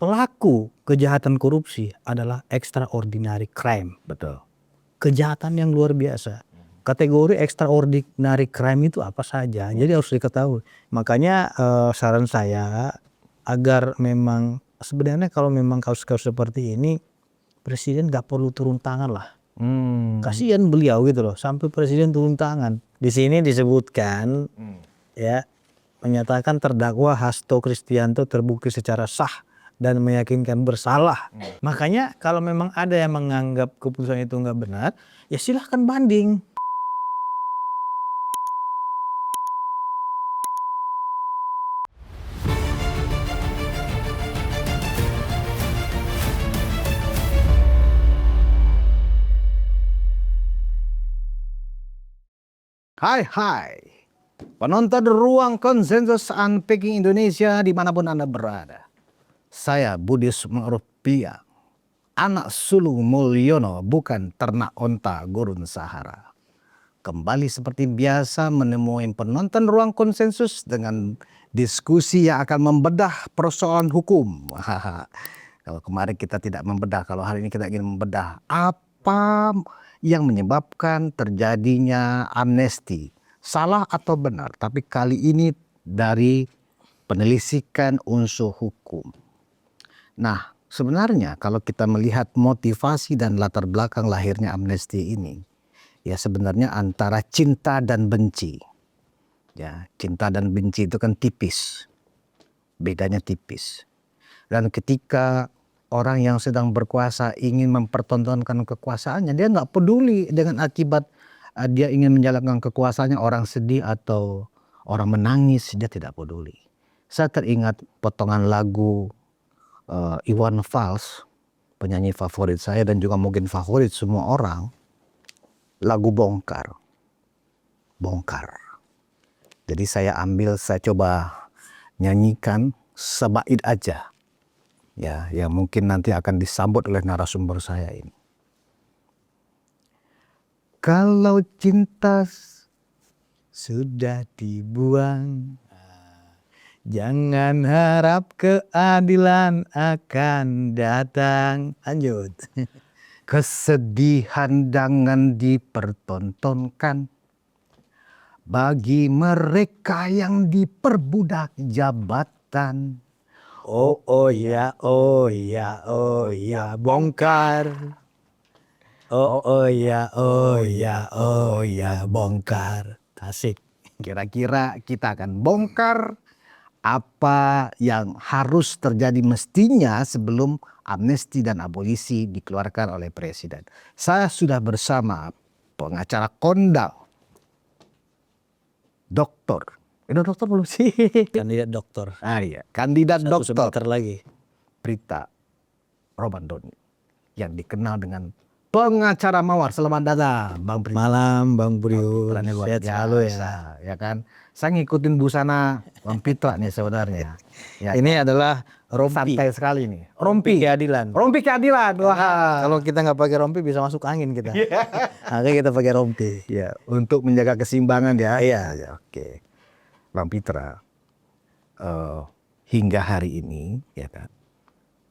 pelaku kejahatan korupsi adalah extraordinary crime. Betul. Kejahatan yang luar biasa. Kategori extraordinary crime itu apa saja. Jadi harus diketahui. Makanya saran saya agar memang sebenarnya kalau memang kasus-kasus seperti ini presiden gak perlu turun tangan lah. Kasihan beliau gitu loh. Sampai presiden turun tangan. Di sini disebutkan ya, menyatakan terdakwa Hasto Kristianto terbukti secara sah dan meyakinkan bersalah. Makanya kalau memang ada yang menganggap keputusan itu nggak benar, ya silahkan banding. Hai, penonton Ruang Konsensus Unpacking Indonesia dimanapun Anda berada. Saya Budi Sukmarupiah, anak sulung Mulyono, bukan ternak onta gurun Sahara. Kembali seperti biasa menemui penonton Ruang Konsensus dengan diskusi yang akan membedah persoalan hukum. Kalau kemarin kita tidak membedah, kalau hari ini kita ingin membedah apa yang menyebabkan terjadinya amnesti. Salah atau benar, tapi kali ini dari penelusuran unsur hukum. Nah, sebenarnya kalau kita melihat motivasi dan latar belakang lahirnya amnesti ini, ya sebenarnya antara cinta dan benci. Ya, cinta dan benci itu kan tipis. Bedanya tipis. Dan ketika orang yang sedang berkuasa ingin mempertontonkan kekuasaannya, dia nggak peduli dengan akibat dia ingin menjalankan kekuasaannya, orang sedih atau orang menangis, dia tidak peduli. Saya teringat potongan lagu Iwan Fals, penyanyi favorit saya dan juga mungkin favorit semua orang, lagu Bongkar. Bongkar. Jadi saya coba nyanyikan sebaik aja. Ya, yang mungkin nanti akan disambut oleh narasumber saya ini. Kalau cinta sudah dibuang, jangan harap keadilan akan datang. Lanjut. Kesedihan jangan dipertontonkan bagi mereka yang diperbudak jabatan. Oh ya, bongkar. Oh ya, bongkar. Asik. Kira-kira kita akan bongkar apa yang harus terjadi mestinya sebelum amnesti dan abolisi dikeluarkan oleh presiden. Saya sudah bersama pengacara kondang, doktor. Udah dokter belum sih? Kandidat doktor. Iya, kandidat dokter. Sebentar lagi. Prita Romandoni, yang dikenal dengan pengacara mawar. Selamat datang, Bang Prita. Malam, Bang Burius. Sehat selalu ya. Ya kan? Saya ngikutin busana Bang Pitra nih sebenarnya. Ya, ini adalah rompi. Santai sekali nih. Rompi keadilan. Rompi keadilan. Wah. Kalau kita nggak pakai rompi bisa masuk angin kita. Makanya kita pakai rompi. Ya, untuk menjaga keseimbangan ya. Iya. Ya, oke. Bang Pitra, hingga hari ini ya kan,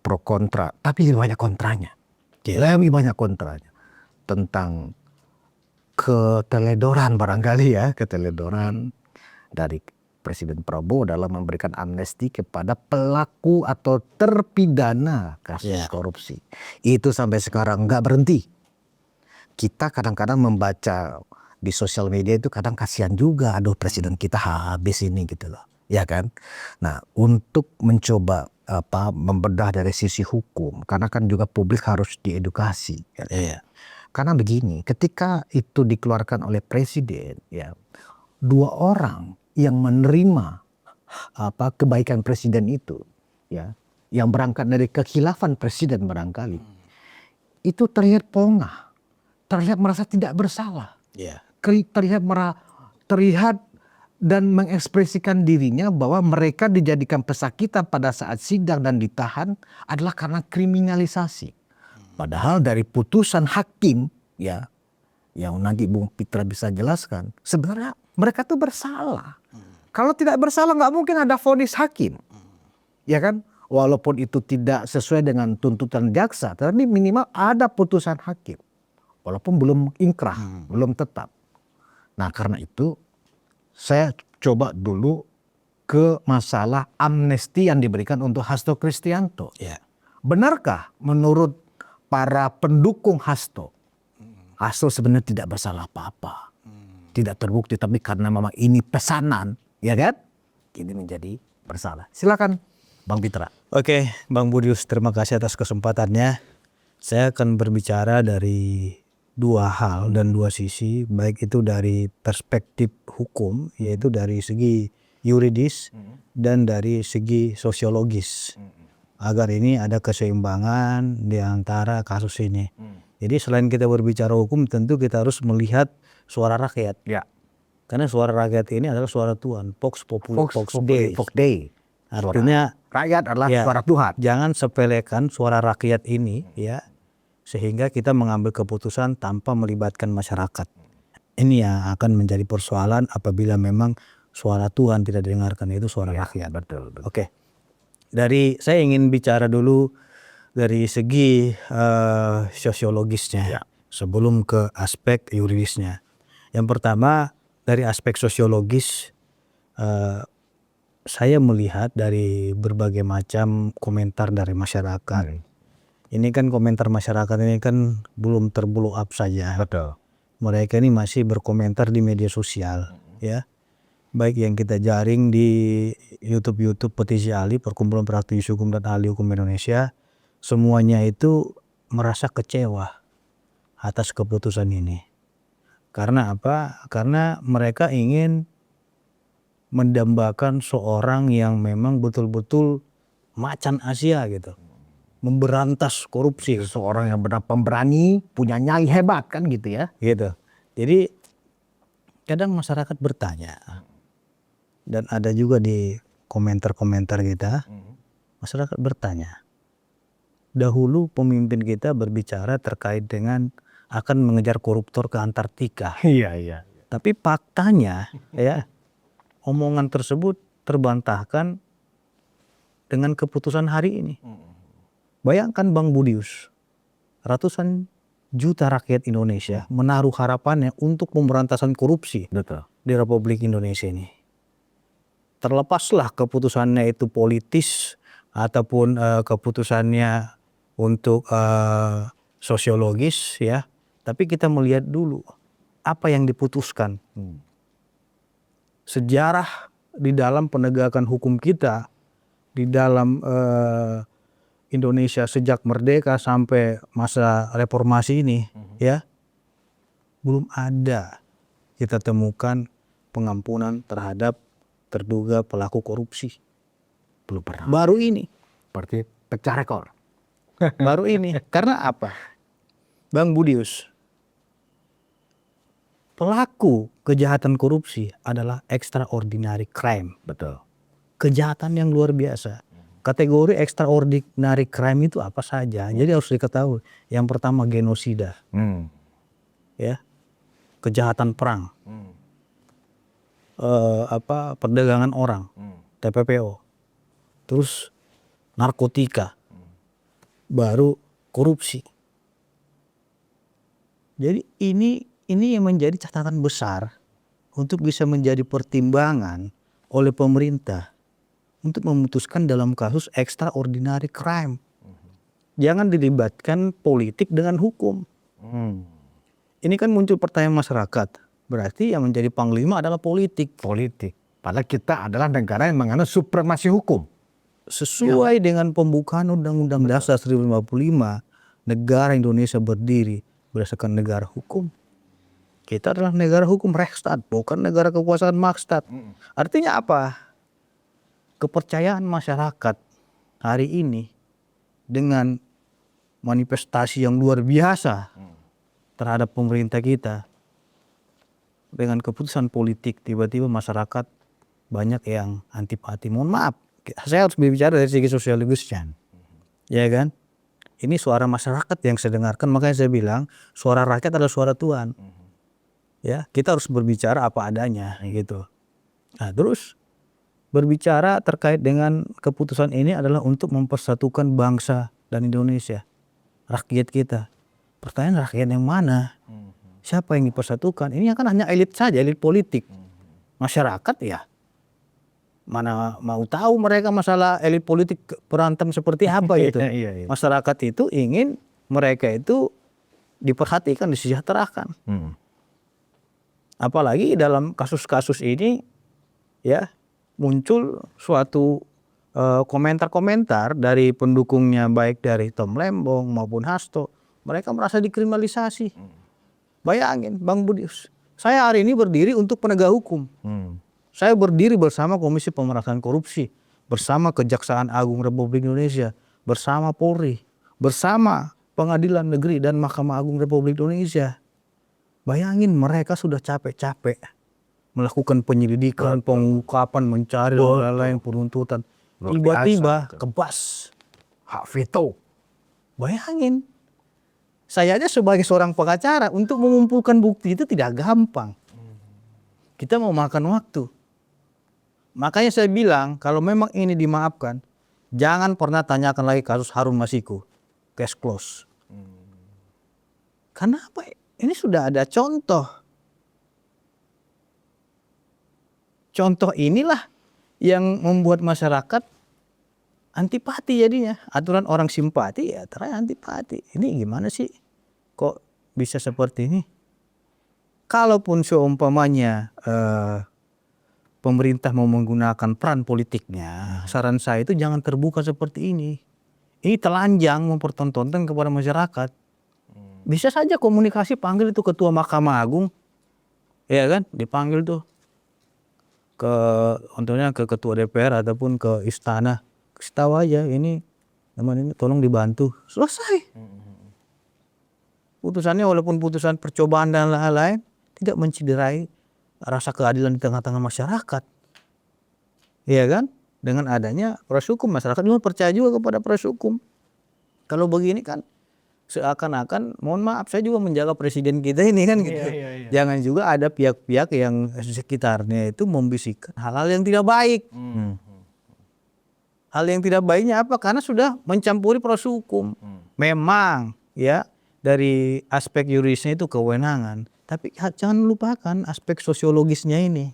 pro kontra, tapi lebih banyak kontranya. Lebih banyak kontranya tentang keteledoran barangkali ya, keteledoran dari Presiden Prabowo dalam memberikan amnesti kepada pelaku atau terpidana kasus korupsi. Itu sampai sekarang nggak berhenti. Kita kadang-kadang membaca di sosial media itu kadang kasihan juga, aduh presiden kita habis ini gitu loh, ya kan. Nah, untuk mencoba membedah dari sisi hukum, karena kan juga publik harus diedukasi. Ya kan? Iya. Karena begini, ketika itu dikeluarkan oleh presiden, ya, dua orang yang menerima kebaikan presiden itu, ya, yang berangkat dari kekhilafan presiden barangkali, itu terlihat pongah, terlihat merasa tidak bersalah, terlihat dan mengekspresikan dirinya bahwa mereka dijadikan pesakitan pada saat sidang dan ditahan adalah karena kriminalisasi. Padahal dari putusan hakim, ya, yang nanti Bung Pitra bisa jelaskan, sebenarnya mereka tuh bersalah. Kalau tidak bersalah nggak mungkin ada vonis hakim, ya kan? walaupun itu tidak sesuai dengan tuntutan jaksa, tapi minimal ada putusan hakim. Walaupun belum inkrah, belum tetap. Nah karena itu saya coba dulu ke masalah amnesti yang diberikan untuk Hasto Kristianto. Ya. Benarkah menurut para pendukung Hasto, Hasto sebenarnya tidak bersalah apa-apa. Tidak terbukti, tapi karena memang ini pesanan, ya kan? Ini menjadi bersalah. Silakan Bang Pitra. Oke, Bang Budius, terima kasih atas kesempatannya. Saya akan berbicara dari dua hal dan dua sisi, baik itu dari perspektif hukum, yaitu dari segi yuridis dan dari segi sosiologis, agar ini ada keseimbangan di antara kasus ini. Jadi selain kita berbicara hukum, tentu kita harus melihat suara rakyat. Ya. Karena suara rakyat ini adalah suara Tuhan, Vox Populi, Vox Dei. Vox Dei. Artinya Rakyat adalah ya, suara Tuhan. jangan sepelekan suara rakyat ini, ya, sehingga kita mengambil keputusan tanpa melibatkan masyarakat. Ini yang akan menjadi persoalan apabila memang suara Tuhan tidak didengarkan, itu suara rakyat. Betul. Oke, saya ingin bicara dulu dari segi sosiologisnya, sebelum ke aspek yuridisnya. Yang pertama, dari aspek sosiologis, saya melihat dari berbagai macam komentar dari masyarakat. Ini kan komentar masyarakat ini kan belum terblow up saja. Betul. Mereka ini masih berkomentar di media sosial, ya. Baik yang kita jaring di YouTube Petisi Ahli, Perkumpulan Praktisi Hukum dan Ahli Hukum Indonesia, semuanya itu merasa kecewa atas keputusan ini. Karena apa? Karena mereka ingin mendambakan seorang yang memang betul-betul macan Asia gitu, memberantas korupsi. Seorang yang benar pemberani, punya nyali hebat kan gitu ya. Gitu. Jadi kadang masyarakat bertanya, dan ada juga di komentar-komentar kita, masyarakat bertanya, dahulu pemimpin kita berbicara terkait dengan akan mengejar koruptor ke Antartika. Iya. Tapi faktanya, ya, omongan tersebut terbantahkan dengan keputusan hari ini. Bayangkan Bang Budius, ratusan juta rakyat Indonesia menaruh harapannya untuk pemberantasan korupsi Betul. di Republik Indonesia ini. Terlepaslah keputusannya itu politis ataupun keputusannya untuk sosiologis, ya. Tapi kita melihat dulu apa yang diputuskan. Sejarah di dalam penegakan hukum kita, di dalam Indonesia sejak merdeka sampai masa reformasi ini, ya, belum ada kita temukan pengampunan terhadap terduga pelaku korupsi. Belum pernah. Baru ini. Berarti pecah rekor. Baru ini. Karena apa? Bang Budius, pelaku kejahatan korupsi adalah extraordinary crime. Betul. Kejahatan yang luar biasa. Kategori extraordinary crime itu apa saja? Jadi harus diketahui. Yang pertama genosida, ya, kejahatan perang, perdagangan orang, TPPO, terus narkotika, baru korupsi. Jadi ini yang menjadi catatan besar untuk bisa menjadi pertimbangan oleh pemerintah untuk memutuskan dalam kasus extraordinary crime. Jangan dilibatkan politik dengan hukum. Ini kan muncul pertanyaan masyarakat. Berarti yang menjadi panglima adalah politik. Politik. Padahal kita adalah negara yang menganut supremasi hukum. Sesuai dengan pembukaan Undang-Undang Dasar 1945, negara Indonesia berdiri berdasarkan negara hukum. Kita adalah negara hukum Rechtsstaat, bukan negara kekuasaan Markstaat. Artinya apa? Kepercayaan masyarakat hari ini dengan manifestasi yang luar biasa terhadap pemerintah kita, dengan keputusan politik, tiba-tiba masyarakat banyak yang antipati. Mohon maaf, saya harus berbicara dari segi sosiologisnya, ya kan? Ini suara masyarakat yang saya dengarkan, makanya saya bilang suara rakyat adalah suara Tuhan. Ya, kita harus berbicara apa adanya, gitu. Nah, terus berbicara terkait dengan keputusan ini adalah untuk mempersatukan bangsa dan Indonesia, rakyat kita. Pertanyaan, rakyat yang mana? Siapa yang dipersatukan? Ini kan hanya elit saja, elit politik. Masyarakat ya, mana mau tahu mereka masalah elit politik berantem seperti apa gitu. Masyarakat itu ingin mereka itu diperhatikan, disejahterakan. Apalagi dalam kasus-kasus ini ya muncul suatu komentar-komentar dari pendukungnya, baik dari Tom Lembong maupun Hasto. Mereka merasa dikriminalisasi. Bayangin Bang Budius, saya hari ini berdiri untuk penegak hukum. Saya berdiri bersama Komisi Pemberantasan Korupsi, bersama Kejaksaan Agung Republik Indonesia, bersama Polri, bersama Pengadilan Negeri dan Mahkamah Agung Republik Indonesia. Bayangin mereka sudah capek-capek melakukan penyelidikan, pengungkapan, mencari dan lain-lain, penuntutan. Tiba-tiba kebas hak veto. Bayangin, saya aja sebagai seorang pengacara untuk mengumpulkan bukti itu tidak gampang. Kita mau makan waktu. Makanya saya bilang kalau memang ini dimaafkan, jangan pernah tanyakan lagi kasus Harun Masiku. Case close. Karena apa? Ini sudah ada contoh. Contoh inilah yang membuat masyarakat antipati jadinya. Aturan orang simpati ya ternyata antipati. Ini gimana sih? Kok bisa seperti ini? Kalaupun seumpamanya pemerintah mau menggunakan peran politiknya, saran saya itu jangan terbuka seperti ini. Ini telanjang mempertontonkan kepada masyarakat. Bisa saja komunikasi panggil itu Ketua Mahkamah Agung, ya kan? Dipanggil tuh contohnya ke Ketua DPR ataupun ke Istana. Kasih tahu aja ini teman ini tolong dibantu. Selesai. Putusannya walaupun putusan percobaan dan lain-lain tidak menciderai rasa keadilan di tengah-tengah masyarakat. Iya kan? Dengan adanya proses hukum, masyarakat juga percaya juga kepada proses hukum. Kalau begini kan seakan-akan, mohon maaf, saya juga menjaga presiden kita ini kan gitu. Jangan juga ada pihak-pihak yang sekitarnya itu membisikkan hal-hal yang tidak baik. Hal yang tidak baiknya apa? Karena sudah mencampuri proses hukum. Memang ya dari aspek yuridisnya itu kewenangan, tapi jangan lupakan aspek sosiologisnya ini.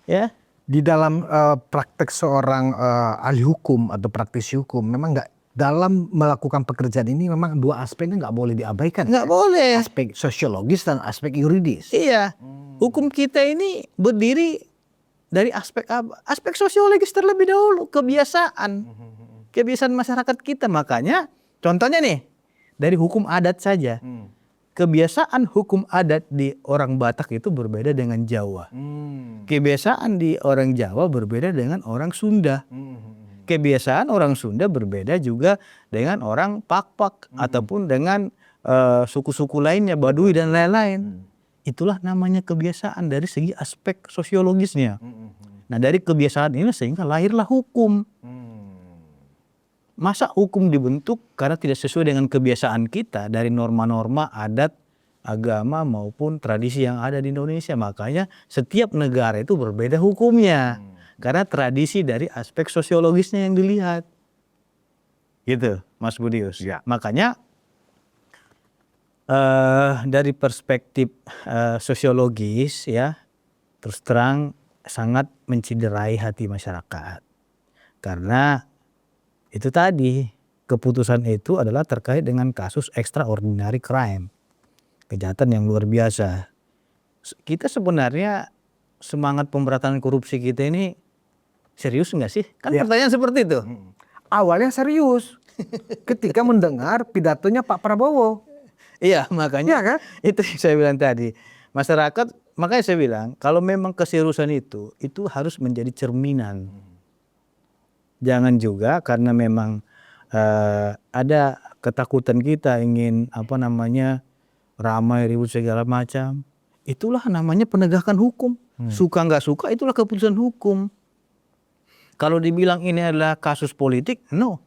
Ya. Di dalam praktek seorang ahli hukum atau praktisi hukum, memang nggak dalam melakukan pekerjaan ini memang dua aspeknya nggak boleh diabaikan. Nggak boleh. Aspek sosiologis dan aspek yuridis. Iya. Hukum kita ini berdiri dari aspek apa? Aspek sosiologis terlebih dahulu, kebiasaan. Kebiasaan masyarakat kita. Makanya contohnya nih, dari hukum adat saja. Kebiasaan hukum adat di orang Batak itu berbeda dengan Jawa. Kebiasaan di orang Jawa berbeda dengan orang Sunda. Kebiasaan orang Sunda berbeda juga dengan orang Pakpak ataupun dengan suku-suku lainnya, Baduy dan lain-lain. Itulah namanya kebiasaan dari segi aspek sosiologisnya. Nah dari kebiasaan ini sehingga lahirlah hukum. Masa hukum dibentuk karena tidak sesuai dengan kebiasaan kita dari norma-norma adat, agama maupun tradisi yang ada di Indonesia. Makanya setiap negara itu berbeda hukumnya. Karena tradisi dari aspek sosiologisnya yang dilihat. Gitu Mas Budius. Ya. Makanya dari perspektif sosiologis ya terus terang sangat menciderai hati masyarakat. Karena itu tadi, keputusan itu adalah terkait dengan kasus extraordinary crime. Kejahatan yang luar biasa. Kita sebenarnya semangat pemberantasan korupsi kita ini serius nggak sih? Kan pertanyaan seperti itu. Awalnya serius ketika mendengar pidatonya Pak Prabowo. Iya makanya kan? itu yang saya bilang tadi. Masyarakat, makanya saya bilang kalau memang keseriusan itu harus menjadi cerminan. Jangan juga karena memang ada ketakutan kita ingin ramai ribut segala macam. Itulah namanya penegakan hukum. Suka nggak suka itulah keputusan hukum. Kalau dibilang ini adalah kasus politik, no.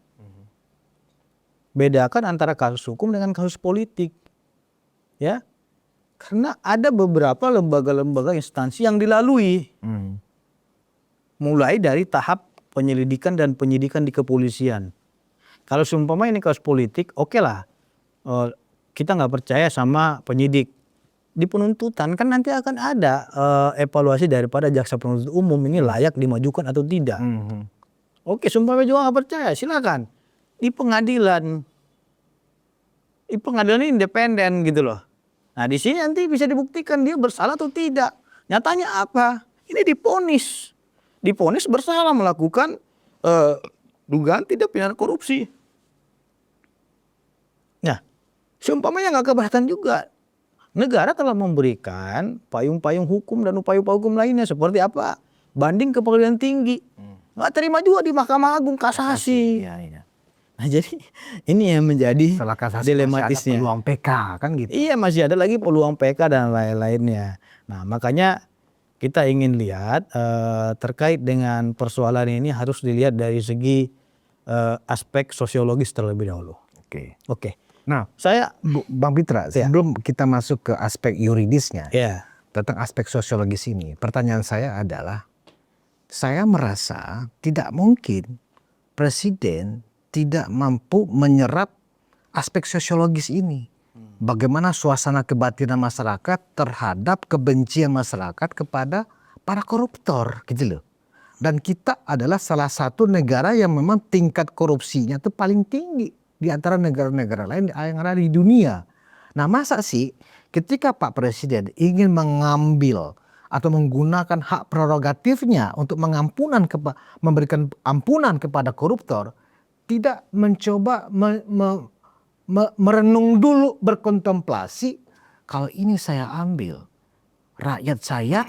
Bedakan antara kasus hukum dengan kasus politik. Ya. Karena ada beberapa lembaga-lembaga instansi yang dilalui. mulai dari tahap penyelidikan dan penyidikan di kepolisian. Kalau seumpama ini kasus politik, oke lah, kita nggak percaya sama penyidik. Di penuntutan kan nanti akan ada evaluasi daripada jaksa penuntut umum ini layak dimajukan atau tidak. Oke, seumpama juga nggak percaya, silakan di pengadilan. Di pengadilan ini independen gitu loh. Nah di sini nanti bisa dibuktikan dia bersalah atau tidak. Nyatanya apa? Ini diponis bersalah melakukan dugaan tindak pidana korupsi. Nah, seumpamanya nggak keberatan juga, negara telah memberikan payung-payung hukum dan upaya-upaya hukum lainnya seperti apa? Banding ke pengadilan tinggi, nggak terima juga di Mahkamah Agung kasasi. Iya. Nah jadi ini yang menjadi Setelah kasasi dilematisnya. masih ada peluang PK kan gitu. Iya, masih ada lagi peluang PK dan lain-lainnya. Nah makanya kita ingin lihat terkait dengan persoalan ini harus dilihat dari segi aspek sosiologis terlebih dahulu. Oke. Nah, Saya Bang Pitra, sebelum kita masuk ke aspek yuridisnya tentang aspek sosiologis ini, pertanyaan saya adalah, saya merasa tidak mungkin presiden tidak mampu menyerap aspek sosiologis ini. Bagaimana suasana kebatinan masyarakat terhadap kebencian masyarakat kepada para koruptor gitu loh. Dan kita adalah salah satu negara yang memang tingkat korupsinya itu paling tinggi di antara negara-negara lain yang ada di dunia. Nah masa sih ketika Pak Presiden ingin mengambil atau menggunakan hak prerogatifnya untuk memberikan ampunan kepada koruptor, tidak mencoba merenung dulu, berkontemplasi, kalau ini saya ambil, rakyat saya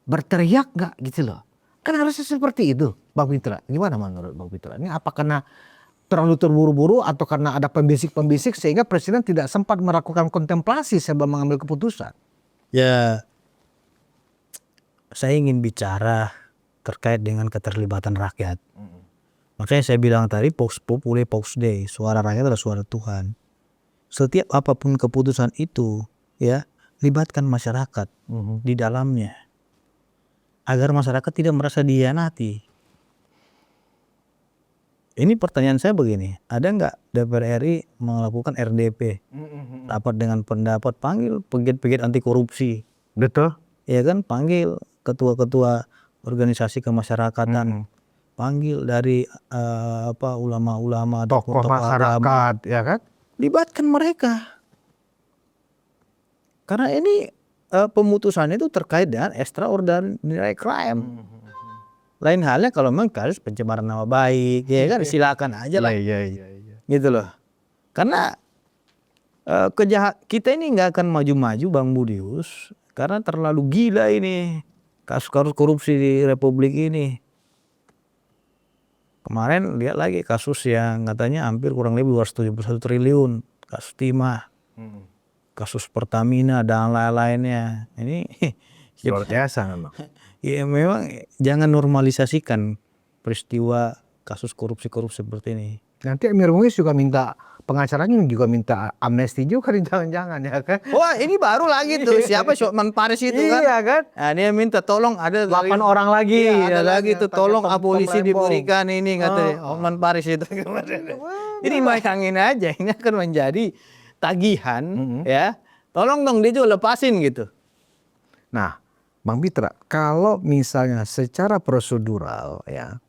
berteriak nggak gitu loh. Kan harusnya seperti itu, Bang Pitra. Gimana menurut Bang Pitra? Ini apa karena terlalu terburu-buru atau karena ada pembisik-pembisik sehingga presiden tidak sempat melakukan kontemplasi sebelum mengambil keputusan? ya saya ingin bicara terkait dengan keterlibatan rakyat. Makanya saya bilang tadi Vox Populi Vox Dei, suara rakyat adalah suara Tuhan. Setiap apapun keputusan itu ya libatkan masyarakat di dalamnya agar masyarakat tidak merasa dihianati. Ini pertanyaan saya begini, ada nggak DPR RI melakukan RDP, rapat dengan pendapat, panggil pegiat-pegiat anti korupsi, Betul. ya kan, panggil ketua-ketua organisasi kemasyarakatan, panggil dari ulama-ulama, Tokoh masyarakat, ya kan? libatkan mereka. Karena ini pemutusannya itu terkait dengan extraordinary crime. Lain halnya kalau memang kasus pencemaran nama baik, ya kan silakan aja lah. Iya. Gitu loh. Karena kita ini nggak akan maju-maju Bang Budius karena terlalu gila ini kasus-kasus korupsi di Republik ini. Kemarin lihat lagi kasus yang katanya hampir kurang lebih 271 triliun, kasus timah, kasus Pertamina dan lain-lainnya. Ini Luar biasa memang. ya memang jangan normalisasikan peristiwa kasus korupsi-korupsi seperti ini. Nanti Emir Muiz juga minta, pengacaranya juga minta amnesti juga jangan-jangan ya kan? Wah ini baru lagi tuh siapa Syokman Paris itu kan? Iya kan? Nah, dia minta tolong ada 8 orang lagi. Iya, ada lagi yang tuh pakai tolong abolisi lembong. diberikan ini katanya Syokman Paris itu. Ini bayangin aja ini akan menjadi tagihan ya. Tolong dong dia juga lepasin gitu. Nah, Bang Pitra, kalau misalnya secara prosedural ya,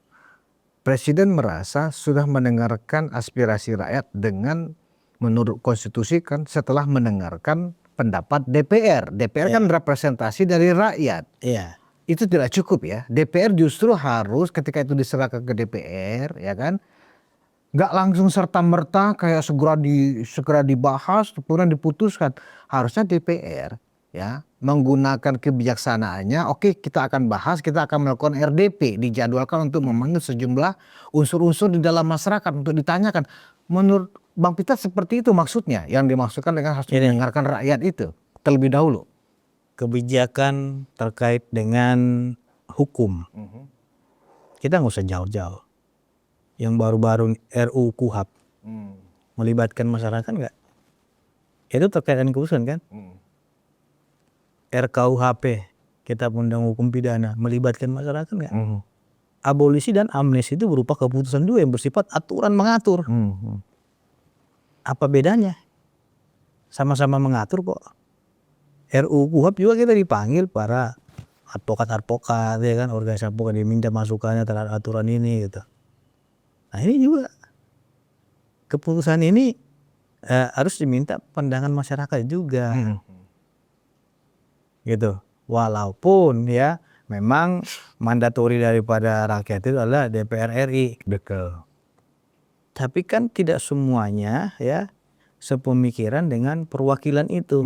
Presiden merasa sudah mendengarkan aspirasi rakyat dengan menurut konstitusi kan setelah mendengarkan pendapat DPR. DPR kan representasi dari rakyat. Iya. Itu tidak cukup ya. DPR justru harus ketika itu diserahkan ke DPR ya kan, nggak langsung serta-merta kayak segera dibahas kemudian diputuskan. Harusnya DPR ya menggunakan kebijaksanaannya, oke kita akan bahas, kita akan melakukan RDP, dijadwalkan untuk memanggil sejumlah unsur-unsur di dalam masyarakat untuk ditanyakan. Menurut Bang Pita seperti itu maksudnya, yang dimaksudkan dengan harus mendengarkan rakyat itu terlebih dahulu. Kebijakan terkait dengan hukum. Kita nggak usah jauh-jauh. Yang baru-baru RUU KUHP melibatkan masyarakat nggak? Itu terkait dengan keputusan kan? RKUHP, Kitab Undang Hukum Pidana, melibatkan masyarakat nggak? abolisi dan amnesti itu berupa keputusan dua yang bersifat aturan mengatur. Apa bedanya? Sama-sama mengatur kok. RUU KUHP juga kita dipanggil para advokat ya kan, organisasi advokat diminta masukannya terhadap aturan ini gitu. Nah ini juga keputusan ini harus diminta pandangan masyarakat juga, gitu. Walaupun ya memang mandatori daripada rakyat itu adalah DPR RI. Betul. Tapi kan tidak semuanya ya sepemikiran dengan perwakilan itu.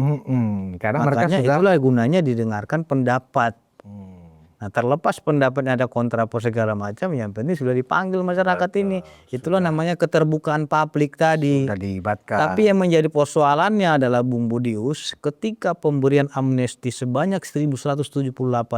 Karena mereka Makanya sudah itulah gunanya didengarkan pendapat. Nah terlepas pendapatnya ada kontra apa segala macam, yang penting sudah dipanggil masyarakat ini. Itulah namanya keterbukaan publik tadi. sudah dilibatkan. Tapi yang menjadi persoalannya adalah Bung Budius, ketika pemberian amnesti sebanyak 1178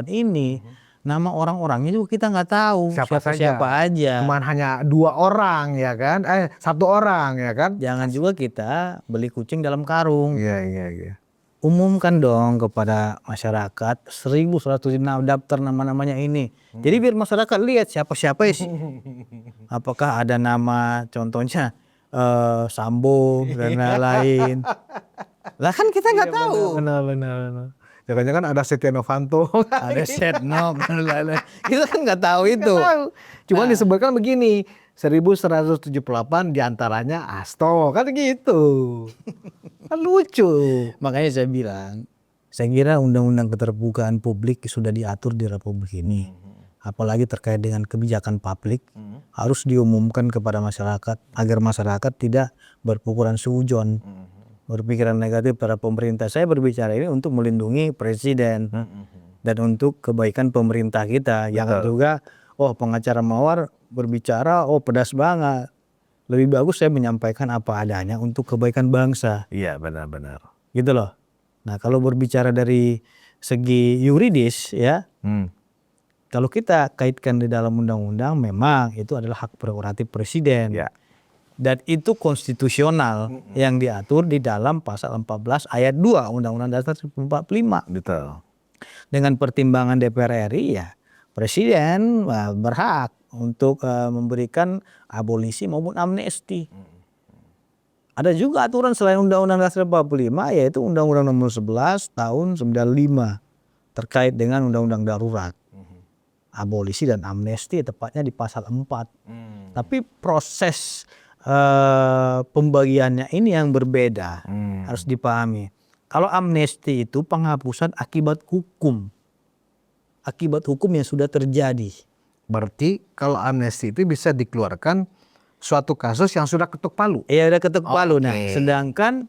ini, nama orang-orangnya juga kita nggak tahu siapa aja. Cuman hanya 2 orang ya kan, 1 orang ya kan. Jangan juga kita beli kucing dalam karung. Iya. Umumkan dong kepada masyarakat 1106 daftar nama-namanya ini. Jadi biar masyarakat lihat siapa-siapa sih. Apakah ada nama contohnya Sambo dan lain-lain. Lah kan kita nggak tahu. Benar. Jangan-jangan ada Setia Novanto. Ada Setnov dan lain-lain. Kita kan nggak tahu itu. Cuman disebutkan begini, 1178 diantaranya Hasto, kan gitu. Kan lucu. Makanya saya bilang, saya kira undang-undang keterbukaan publik sudah diatur di Republik ini. Apalagi terkait dengan kebijakan publik, harus diumumkan kepada masyarakat agar masyarakat tidak berpikiran suudzon, berpikiran negatif pada pemerintah. Saya berbicara ini untuk melindungi presiden dan untuk kebaikan pemerintah kita. Jangan juga, pengacara Mawar berbicara, pedas banget. Lebih bagus saya menyampaikan apa adanya untuk kebaikan bangsa. Iya, benar. Gitu loh. Nah kalau berbicara dari segi yuridis ya, kalau kita kaitkan di dalam undang-undang, memang itu adalah hak prerogatif presiden. Ya. Dan itu konstitusional yang diatur di dalam pasal 14 ayat 2 Undang-Undang Dasar 1945. Betul. Dengan pertimbangan DPR RI ya presiden berhak untuk memberikan abolisi maupun amnesti. Ada juga aturan selain Undang-Undang Dasar 45, yaitu Undang-Undang Nomor 11 Tahun 95 terkait dengan Undang-Undang Darurat. Abolisi dan amnesti tepatnya di pasal 4. Tapi proses pembagiannya ini yang berbeda, harus dipahami. Kalau amnesti itu penghapusan akibat hukum yang sudah terjadi. Berarti kalau amnesti itu bisa dikeluarkan suatu kasus yang sudah ketuk palu. Iya, udah ketuk palu. Nah, Oke. sedangkan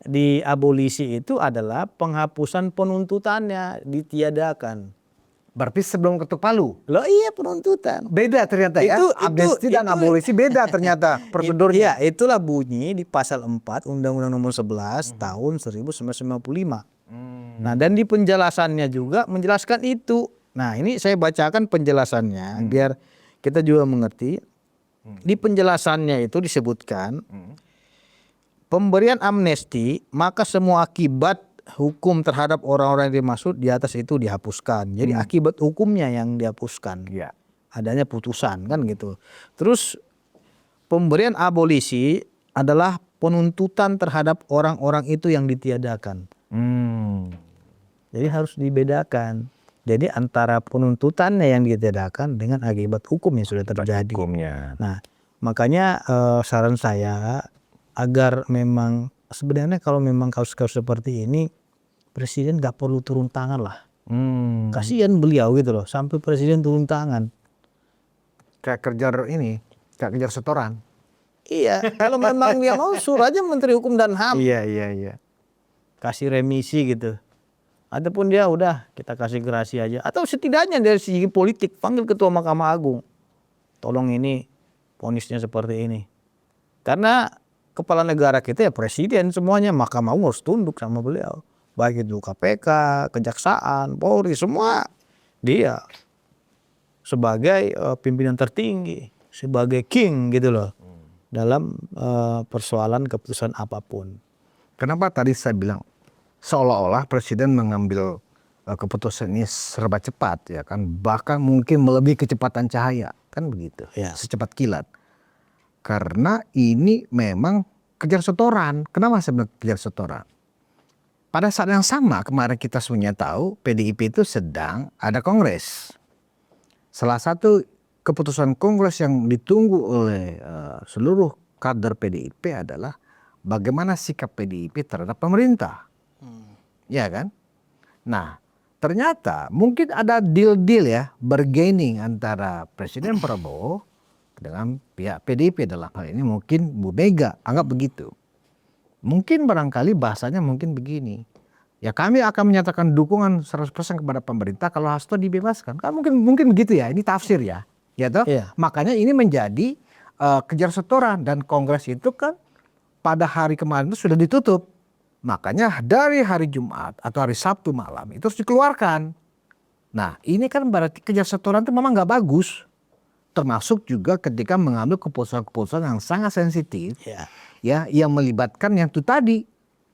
di abolisi itu adalah penghapusan penuntutannya, ditiadakan. Berarti sebelum ketuk palu. Loh iya, penuntutan. Beda ternyata ya. Amnesti dan abolisi beda ternyata prosedurnya. Iya, itulah bunyi di pasal 4 Undang-Undang Nomor 11 Tahun 1995. Nah, dan di penjelasannya juga menjelaskan itu. Nah, ini saya bacakan penjelasannya biar kita juga mengerti. Di penjelasannya itu disebutkan pemberian amnesti, maka semua akibat hukum terhadap orang-orang yang dimaksud di atas itu dihapuskan. Jadi akibat hukumnya yang dihapuskan. Ya. Adanya putusan kan gitu. Terus pemberian abolisi adalah penuntutan terhadap orang-orang itu yang ditiadakan. Jadi harus dibedakan. Jadi antara penuntutannya yang ditiadakan dengan akibat hukum yang sudah terjadi. Hukumnya. Nah, makanya saran saya agar memang sebenarnya kalau memang kasus-kasus seperti ini presiden nggak perlu turun tangan lah. Kasihan beliau gitu loh, sampai presiden turun tangan. Kayak kejar setoran. Iya, kalau memang dia mau suruh aja Menteri Hukum dan HAM. Iya. Kasih remisi gitu. Ataupun dia udah kita kasih gerasi aja. Atau setidaknya dari segi politik panggil Ketua Mahkamah Agung. Tolong ini vonisnya seperti ini. Karena kepala negara kita ya presiden semuanya, Mahkamah Agung harus tunduk sama beliau. Baik itu KPK, Kejaksaan, Polri, semua dia sebagai pimpinan tertinggi, sebagai king gitu loh. Dalam persoalan keputusan apapun. Kenapa tadi saya bilang seolah-olah presiden mengambil keputusan ini serba cepat ya kan, bahkan mungkin melebihi kecepatan cahaya kan begitu, Ya. secepat kilat. Karena ini memang kejar setoran. Kenapa saya bilang kejar setoran? Pada saat yang sama kemarin kita semuanya tahu PDIP itu sedang ada kongres. Salah satu keputusan kongres yang ditunggu oleh seluruh kader PDIP adalah bagaimana sikap PDIP terhadap pemerintah. Ya kan? Nah, ternyata mungkin ada deal-deal ya, bargaining antara Presiden Prabowo dengan pihak PDIP, dalam hal ini mungkin Bu Mega, anggap begitu. Mungkin barangkali bahasanya mungkin begini. Ya kami akan menyatakan dukungan 100% kepada pemerintah kalau Hasto dibebaskan. Kan mungkin begitu ya, ini tafsir ya. Ya toh? Iya. Makanya ini menjadi kejar setoran, dan kongres itu kan pada hari kemarin itu sudah ditutup. Makanya dari hari Jumat atau hari Sabtu malam itu harus dikeluarkan. Nah ini kan berarti kejar setoran itu memang nggak bagus. Termasuk juga ketika mengambil keputusan-keputusan yang sangat sensitif. Ya. Ya, yang melibatkan yang itu tadi,